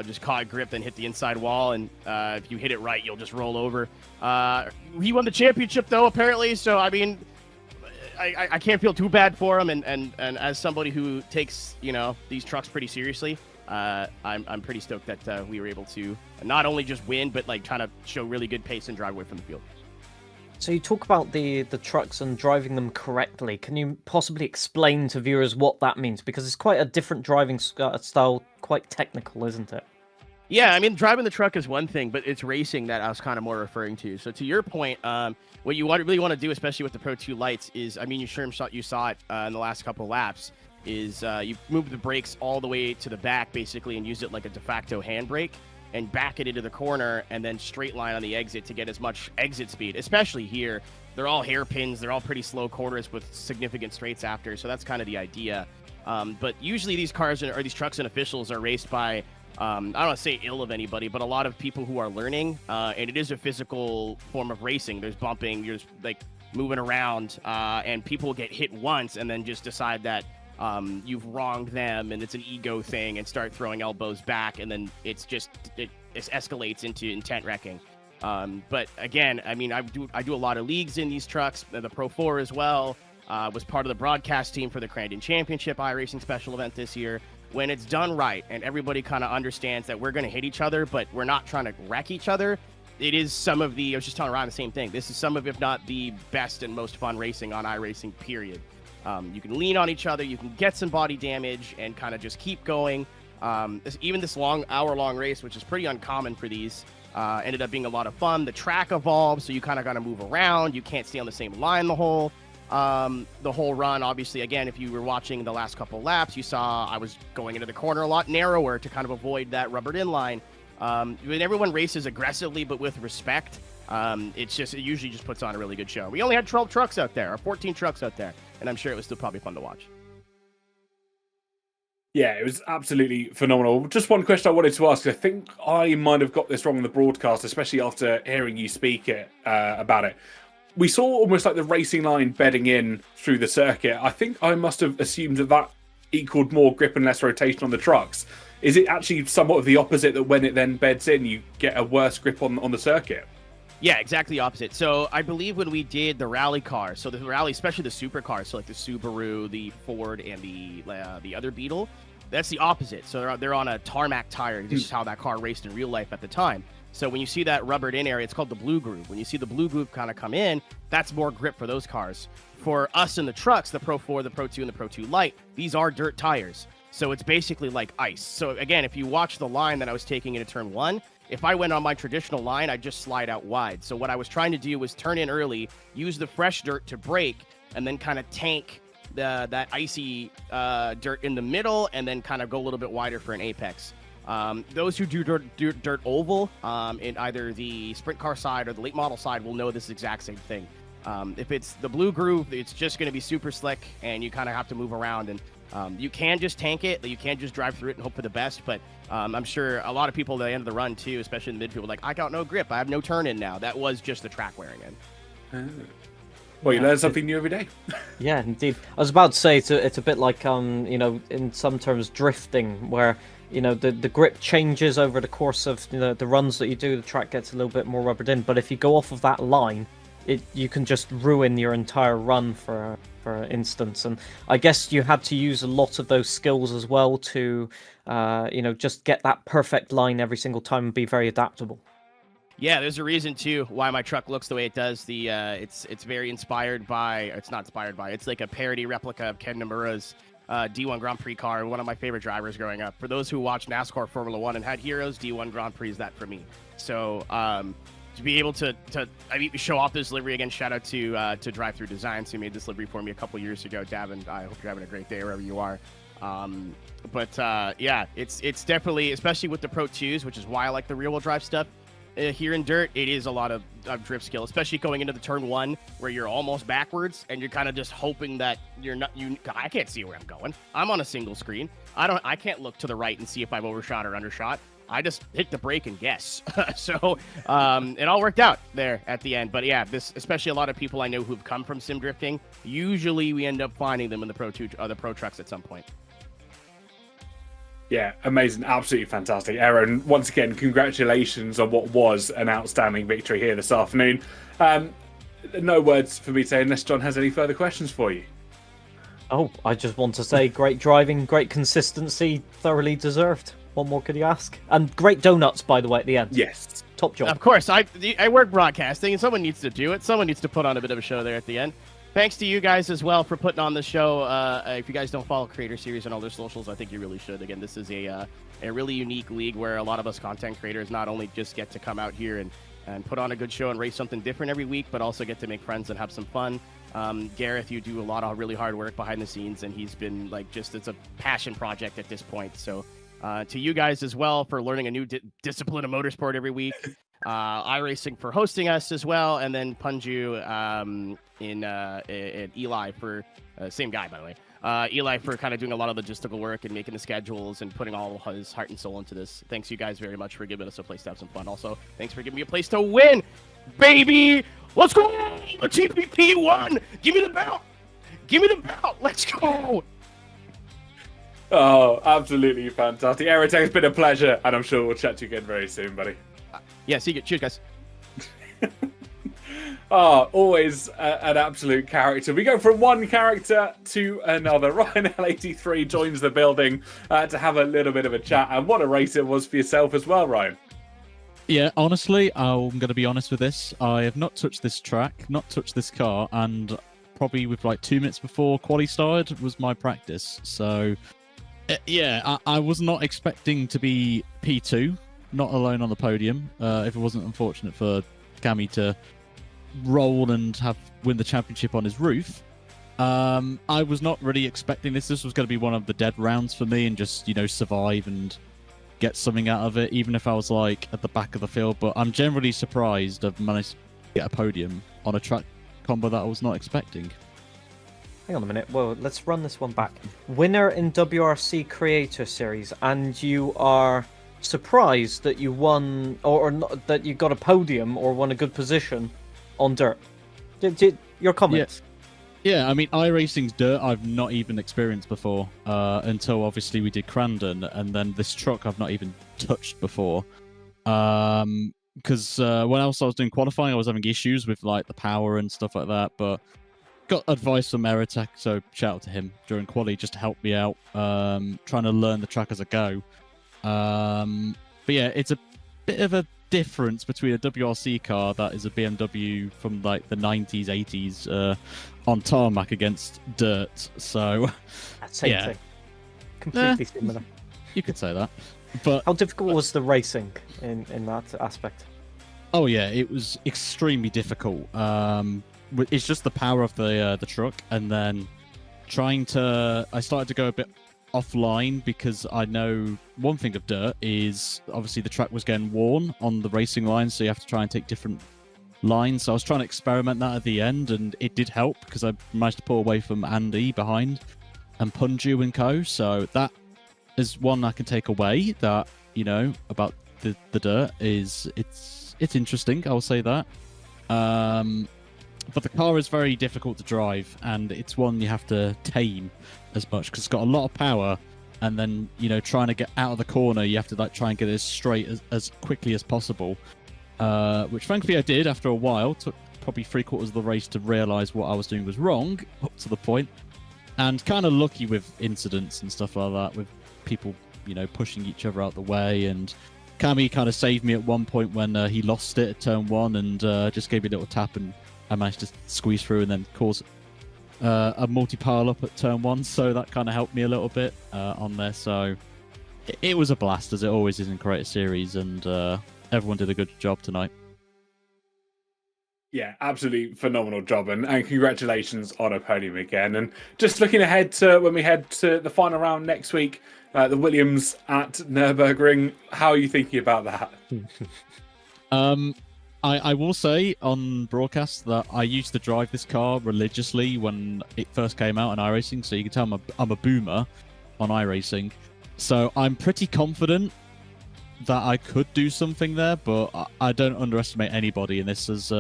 just caught grip and hit the inside wall, and if you hit it right, you'll just roll over. He won the championship, though, apparently, so, I mean, I can't feel too bad for him, and as somebody who takes these trucks pretty seriously, I'm pretty stoked that we were able to not only just win, but like trying to show really good pace and drive away from the field. So you talk about the trucks and driving them correctly. Can you possibly explain to viewers what that means? Because it's quite a different driving style, quite technical, isn't it? Yeah, I mean, driving the truck is one thing, but it's racing that I was kind of more referring to. So to your point, what you really want to do, especially with the Pro 2 lights, is, I mean, you saw it in the last couple of laps, is you move the brakes all the way to the back, basically, and use it like a de facto handbrake, and back it into the corner, and then straight line on the exit to get as much exit speed, especially here. They're all hairpins. They're all pretty slow corners with significant straights after, so that's kind of the idea. But usually these cars or these trucks and officials are raced by, I don't want to say ill of anybody, but a lot of people who are learning, and it is a physical form of racing. There's bumping, you're just like moving around, and people get hit once and then just decide that you've wronged them and it's an ego thing and start throwing elbows back, and then it escalates into intent wrecking. But again, I mean, I do a lot of leagues in these trucks, the Pro 4 as well. Was part of the broadcast team for the Crandon Championship iRacing special event this year. When it's done right and everybody kind of understands that we're going to hit each other, but we're not trying to wreck each other, it is some of the, I was just telling Ryan the same thing, this is some of, if not the best and most fun racing on iRacing, period. You can lean on each other, you can get some body damage, and kind of just keep going. Even this hour-long race, which is pretty uncommon for these, ended up being a lot of fun. The track evolves, so you kind of got to move around. You can't stay on the same line the whole run. Obviously, again, if you were watching the last couple laps, you saw I was going into the corner a lot narrower to kind of avoid that rubbered in line. When everyone races aggressively but with respect, it usually just puts on a really good show. We only had 12 trucks out there, or 14 trucks out there, and I'm sure it was still probably fun to watch. Yeah, it was absolutely phenomenal. Just one question I wanted to ask. I think I might have got this wrong in the broadcast, especially after hearing you speak about it. We saw almost like the racing line bedding in through the circuit. I think I must have assumed that equaled more grip and less rotation on the trucks. Is it actually somewhat of the opposite, that when it then beds in, you get a worse grip on the circuit? Yeah, exactly the opposite. So I believe when we did the rally cars, so the rally, especially the supercars, so like the Subaru, the Ford, and the other Beetle, that's the opposite. So they're on a tarmac tire, just is how that car raced in real life at the time. So when you see that rubbered in area, it's called the blue groove. When you see the blue groove kind of come in, that's more grip for those cars. For us in the trucks, the Pro 4, the Pro 2, and the Pro 2 Lite, these are dirt tires. So it's basically like ice. So again, if you watch the line that I was taking into turn 1, if I went on my traditional line, I'd just slide out wide. So what I was trying to do was turn in early, use the fresh dirt to brake, and then kind of tank that icy dirt in the middle, and then kind of go a little bit wider for an apex. Those who do dirt oval in either the sprint car side or the late model side will know this exact same thing. If it's the blue groove, it's just going to be super slick, and you kind of have to move around. And you can just tank it, you can't just drive through it and hope for the best. But I'm sure a lot of people at the end of the run too, especially in the midfield, were like, I got no grip, I have no turn in now. That was just the track wearing in. Well, you learn something new every day. Yeah, indeed. I was about to say it's a bit like in some terms drifting, where the grip changes over the course of the runs that you do. The track gets a little bit more rubbered in, but if you go off of that line, you can just ruin your entire run for instance. And I guess you had to use a lot of those skills as well to just get that perfect line every single time and be very adaptable. Yeah, there's a reason too why my truck looks the way it does. It's very inspired by. It's not inspired by. It's like a parody replica of Ken Nomura's D1 Grand Prix car, one of my favorite drivers growing up. For those who watched NASCAR Formula 1 and had heroes, D1 Grand Prix is that for me. So to be able to show off this livery again, shout out to Drive Through Designs, who made this livery for me a couple years ago. Davin, I hope you're having a great day wherever you are. Yeah, it's definitely, especially with the Pro 2s, which is why I like the rear-wheel drive stuff. Here in dirt, it is a lot of drift skill, especially going into the turn 1 where you're almost backwards and you're kind of just hoping that I can't see where I'm going. I'm on a single screen. I can't look to the right and see if I've overshot or undershot. I just hit the brake and guess. So it all worked out there at the end. But yeah, especially a lot of people I know who've come from sim drifting, usually we end up finding them in the the Pro trucks at some point. Yeah, amazing. Absolutely fantastic. Aaron, once again, congratulations on what was an outstanding victory here this afternoon. No words for me to say unless John has any further questions for you. Oh, I just want to say great driving, great consistency, thoroughly deserved. What more could you ask? And great donuts, by the way, at the end. Yes. Top job. Of course, I work broadcasting, and someone needs to do it. Someone needs to put on a bit of a show there at the end. Thanks to you guys as well for putting on the show. If you guys don't follow Creator Series on all their socials, I think you really should. Again, this is a really unique league where a lot of us content creators not only just get to come out here and put on a good show and race something different every week, but also get to make friends and have some fun. Gareth, you do a lot of really hard work behind the scenes, and he's been it's a passion project at this point. So to you guys as well for learning a new discipline of motorsport every week. iRacing for hosting us as well, and then Punju and Eli for same guy, by the way. Eli for kind of doing a lot of logistical work and making the schedules and putting all his heart and soul into this. Thanks you guys very much for giving us a place to have some fun. Also, thanks for giving me a place to win, baby. Let's go! The TPP won. Give me the belt. Give me the belt. Let's go. Oh, absolutely fantastic. Aaron, it's been a pleasure, and I'm sure we'll chat to you again very soon, buddy. Yeah, see you. Cheers, guys. Always an absolute character. We go from one character to another. Ryan L83 joins the building to have a little bit of a chat. And what a race it was for yourself as well, Ryan. Yeah, honestly, I'm going to be honest with this. I have not touched this track, not touched this car, and probably with 2 minutes before quali started was my practice. So, yeah, I was not expecting to be P2. Not alone on the podium. If it wasn't unfortunate for Cammy to roll and win the championship on his roof, I was not really expecting this. This was going to be one of the dead rounds for me and just survive and get something out of it, even if I was at the back of the field. But I'm generally surprised I've managed to get a podium on a track combo that I was not expecting. hang on a minute. Well, let's run this one back. Winner in WRC Creator Series, and you are surprised that you won, or not, that you got a podium or won a good position on dirt. Your comments? Yeah, I mean, iRacing's dirt I've not even experienced before until obviously we did Crandon, and then this truck I've not even touched before. Because when else I was doing qualifying, I was having issues with like the power and stuff like that, but got advice from Aerotech, so shout out to him during quali just to help me out, trying to learn the track as I go. But yeah, it's a bit of a difference between a WRC car that is a BMW from like the 90s, 80s on tarmac against dirt. So Same thing. Completely similar. You could say that. But how difficult was the racing in that aspect? Oh yeah, it was extremely difficult. It's just the power of the truck, and then I started to go a bit offline because I know one thing of dirt is obviously the track was getting worn on the racing lines, so you have to try and take different lines. So I was trying to experiment that at the end, and it did help because I managed to pull away from Andy behind and Punju and co. So that is one I can take away, that about the dirt is it's interesting. I'll say that. But the car is very difficult to drive, and it's one you have to tame as much because it's got a lot of power. And then trying to get out of the corner, you have to try and get it as straight as quickly as possible. Which thankfully I did after a while. Took probably 3/4 of the race to realise what I was doing was wrong up to the point, and kind of lucky with incidents and stuff like that, with people pushing each other out the way. And Cammy kind of saved me at one point when he lost it at turn 1 and just gave me a little tap, and I managed to squeeze through and then cause a multi-pile up at turn 1, so that kind of helped me a little bit on there. So it was a blast, as it always is in Creator Series, and everyone did a good job tonight. Yeah, absolutely phenomenal job, and congratulations on a podium again. And just looking ahead to when we head to the final round next week, the Williams at Nürburgring, how are you thinking about that? I will say on broadcast that I used to drive this car religiously when it first came out on iRacing, so you can tell I'm a boomer on iRacing. So I'm pretty confident that I could do something there, but I don't underestimate anybody in this, as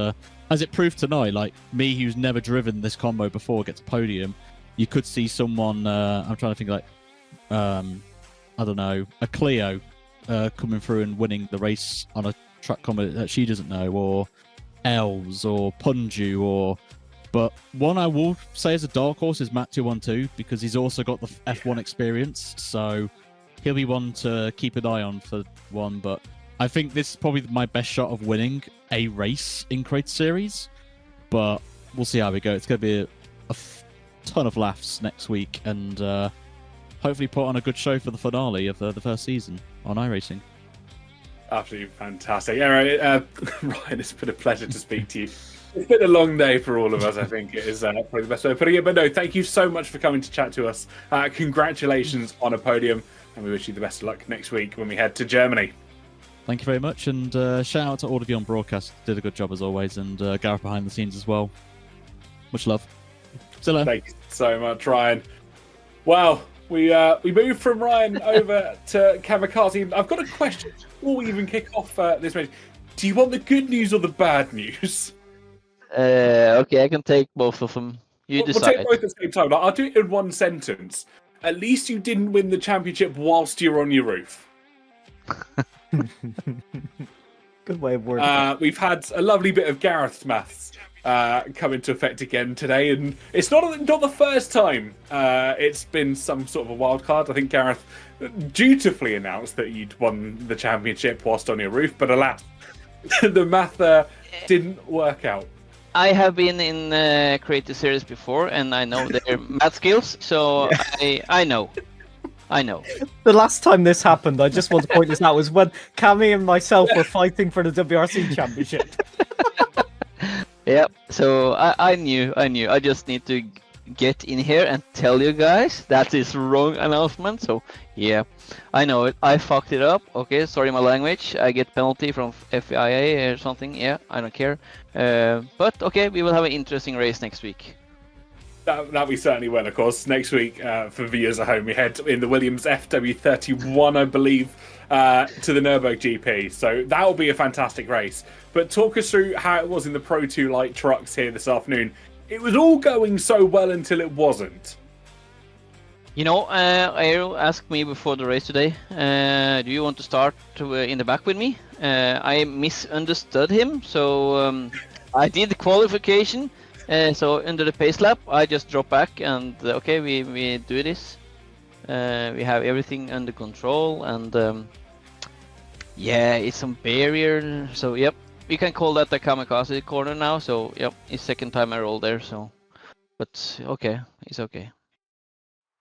it proved tonight. Like me, who's never driven this combo before, gets a podium. You could see someone, I'm trying to think, like, I don't know, a Clio coming through and winning the race on a track combo that she doesn't know, or Els or Punju, but one I will say as a dark horse is Matt 212, because he's also got the F1 experience, so he'll be one to keep an eye on for one. But I think this is probably my best shot of winning a race in Creator Series, but we'll see how we go. It's going to be a ton of laughs next week, and hopefully put on a good show for the finale of the first season on iRacing. Absolutely fantastic. Yeah, right, Ryan, it's been a pleasure to speak to you. It's been a long day for all of us, I think it is probably the best way of putting it. But no, thank you so much for coming to chat to us. Congratulations on a podium, and we wish you the best of luck next week when we head to Germany. Thank you very much, and shout out to all of you on broadcast. Did a good job as always, and Gareth behind the scenes as well. Much love. See you later. Thank you so much, Ryan. Wow. We moved from Ryan over to Kamikaze. I've got a question before we even kick off this match. Do you want the good news or the bad news? Okay, I can take both of them. You decide. We'll take both at the same time. I'll do it in one sentence. At least you didn't win the championship whilst you're on your roof. Good way of wording. We've had a lovely bit of Gareth's maths come into effect again today, and it's not the first time it's been some sort of a wild card. I think Gareth dutifully announced that you'd won the championship whilst on your roof, but alas, the math didn't work out. I have been in Creator Series before, and I know their math skills, so I know. The last time this happened, I just want to point this out, was when Cammy and myself were fighting for the WRC championship. Yeah, so I knew. I just need to get in here and tell you guys that is wrong announcement. So yeah, I know it. I fucked it up. Okay, sorry my language. I get penalty from FIA or something. Yeah, I don't care. But okay, we will have an interesting race next week. That we certainly will, of course. Next week, for viewers at home, we head in the Williams FW31, I believe, to the Nürburgring GP. So that will be a fantastic race. But talk us through how it was in the Pro 2 light trucks here this afternoon. It was all going so well until it wasn't. You know, Aero asked me before the race today, do you want to start in the back with me? I misunderstood him, so I did the qualification. So under the pace lap, I just drop back and okay, we do this. We have everything under control, and yeah, it's some barrier. So yep, we can call that the kamikaze corner now. So yep, it's second time I roll there. So, but okay, it's okay.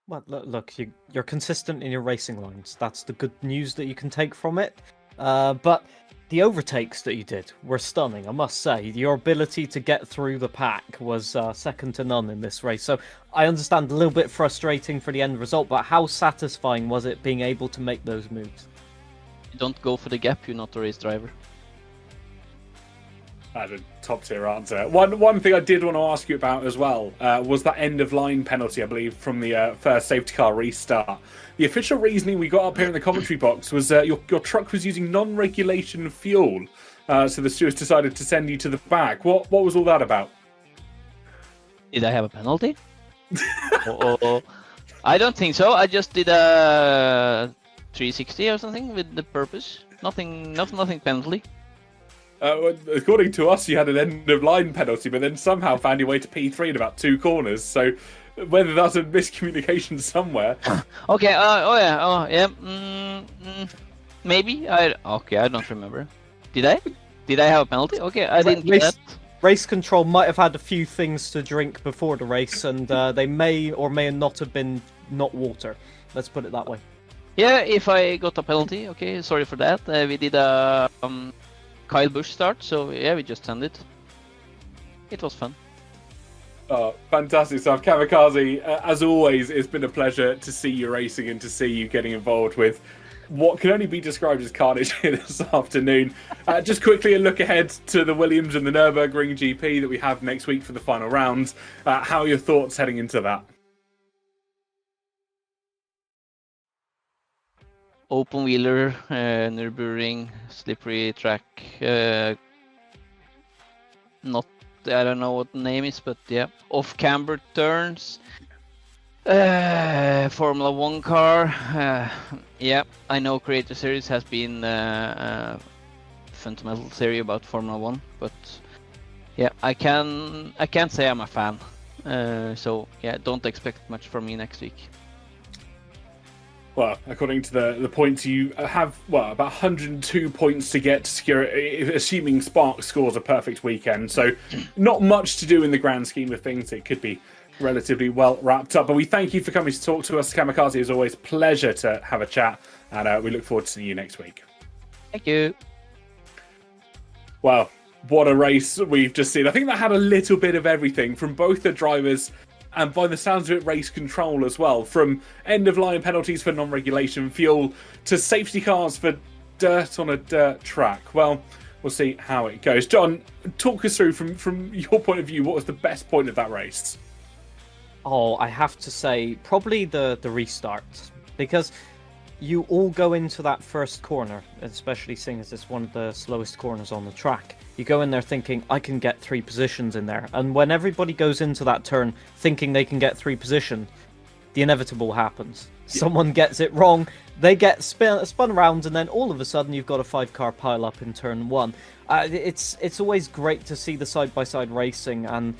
Well, look, you're consistent in your racing lines. That's the good news that you can take from it. But the overtakes that you did were stunning, I must say. Your ability to get through the pack was second to none in this race. So I understand a little bit frustrating for the end result, but how satisfying was it being able to make those moves? You don't go for the gap, you're not a race driver. That's a top tier answer. One thing I did want to ask you about as well was that end of line penalty, I believe, from the first safety car restart. The official reasoning we got up here in the commentary box was your truck was using non-regulation fuel, so the stewards decided to send you to the back. What was all that about? Did I have a penalty? I don't think so. I just did a 360 or something with the purpose. Nothing penalty. According to us, you had an end-of-line penalty, but then somehow found your way to P3 in about 2 corners. So whether that's a miscommunication somewhere. Okay. Maybe. I don't remember. Did I? Did I have a penalty? Okay, I didn't get that. Race control might have had a few things to drink before the race, and they may or may not have been not water. Let's put it that way. Yeah, if I got a penalty, okay, sorry for that. We did a Kyle Busch start, so yeah, we just sent it. It was fun. Fantastic stuff. Kamikaze, as always, it's been a pleasure to see you racing and to see you getting involved with what can only be described as carnage here this afternoon. Just quickly a look ahead to the Williams and the Nürburgring GP that we have next week for the final round. How are your thoughts heading into that? Open wheeler, Nürburgring, slippery track. I don't know what the name is, but yeah, off camber turns. Formula 1 car. Yeah, I know Creator Series has been a fundamental theory about Formula 1, but yeah, I can't say I'm a fan. So yeah, don't expect much from me next week. Well, according to the points, you have, about 102 points to get to secure, assuming Spark scores a perfect weekend. So not much to do in the grand scheme of things. It could be relatively well wrapped up. But we thank you for coming to talk to us. Kamikaze, as always, pleasure to have a chat. And we look forward to seeing you next week. Thank you. Well, what a race we've just seen. I think that had a little bit of everything from both the drivers and by the sounds of it, race control as well. From end-of-line penalties for non-regulation fuel to safety cars for dirt on a dirt track. Well, we'll see how it goes. John, talk us through, from your point of view, what was the best point of that race? Oh, I have to say, probably the restart. Because you all go into that first corner, especially seeing as it's one of the slowest corners on the track. You go in there thinking, I can get 3 positions in there. And when everybody goes into that turn thinking they can get 3 positions, the inevitable happens. Yeah. Someone gets it wrong, they get spun around, and then all of a sudden you've got a 5-car pile-up in turn 1. It's always great to see the side-by-side racing, and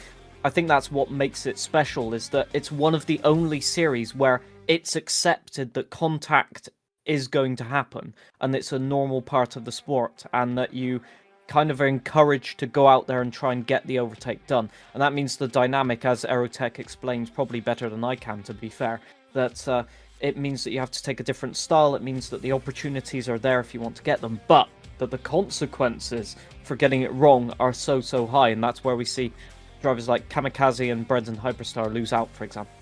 I think that's what makes it special, is that it's one of the only series where it's accepted that contact is going to happen, and it's a normal part of the sport, and that you kind of are encouraged to go out there and try and get the overtake done. And that means the dynamic, as Aerotech explains probably better than I can, to be fair, that it means that you have to take a different style. It means that the opportunities are there if you want to get them, but that the consequences for getting it wrong are so high, and that's where we see drivers like Kamikaze and Brendan Hyperstar lose out, for example.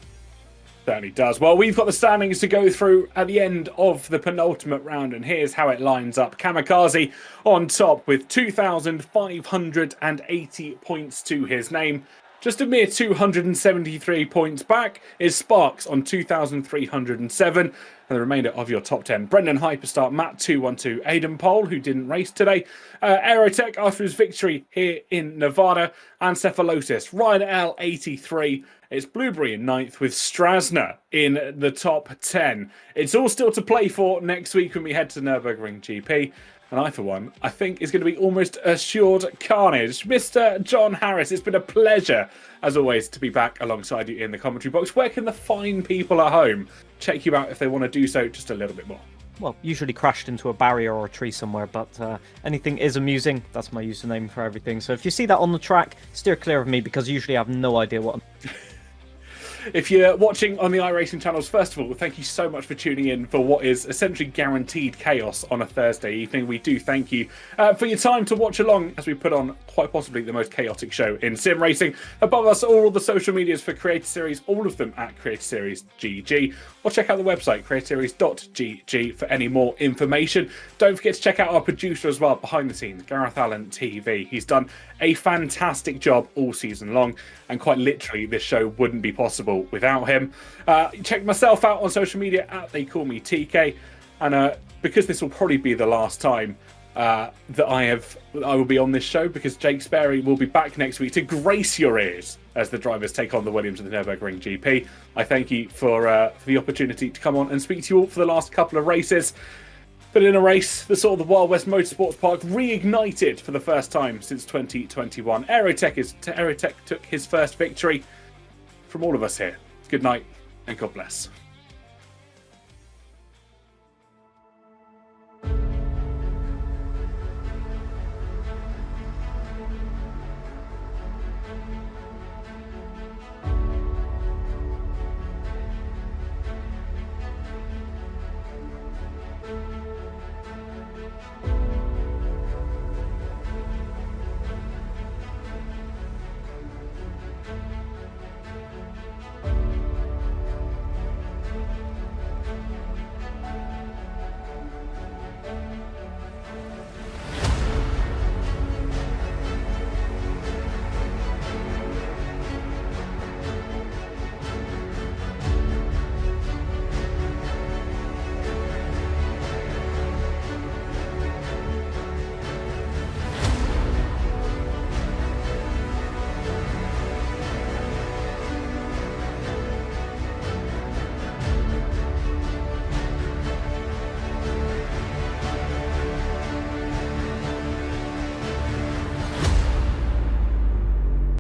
Certainly does. Well, we've got the standings to go through at the end of the penultimate round, and here's how it lines up. Kamikaze on top with 2,580 points to his name. Just a mere 273 points back is Sparks on 2,307. And the remainder of your top 10. Brendan Hyperstar, Matt 212, Aidan Pole, who didn't race today, Aerotech after his victory here in Nevada, and Cephalosis, Ryan L 83. It's Blueberry in 9th with Strasner in the top 10. It's all still to play for next week when we head to Nürburgring GP. And I, for one, I think is going to be almost assured carnage. Mr. John Harris, it's been a pleasure, as always, to be back alongside you in the commentary box. Where can the fine people at home check you out if they want to do so just a little bit more? Well, usually crashed into a barrier or a tree somewhere, but anything is amusing. That's my username for everything. So if you see that on the track, steer clear of me, because usually I have no idea what I'm... If you're watching on the iRacing channels, first of all, thank you so much for tuning in for what is essentially guaranteed chaos on a Thursday evening. We do thank you for your time to watch along as we put on quite possibly the most chaotic show in sim racing. Above us, all the social medias for Creator Series, all of them at Creator Series GG. Or check out the website, creatorseries.gg, for any more information. Don't forget to check out our producer as well, behind the scenes, Gareth Allen TV. He's done a fantastic job all season long, and quite literally this show wouldn't be possible without him. Check myself out on social media at They Call Me TK, and because this will probably be the last time that I will be on this show, because Jake Sperry will be back next week to grace your ears as the drivers take on the Williams of the Nürburgring GP. I thank you for the opportunity to come on and speak to you all for the last couple of races. But in a race, the sort of the Wild West Motorsports Park reignited for the first time since 2021. Aerotech took his first victory. From all of us here, good night and God bless.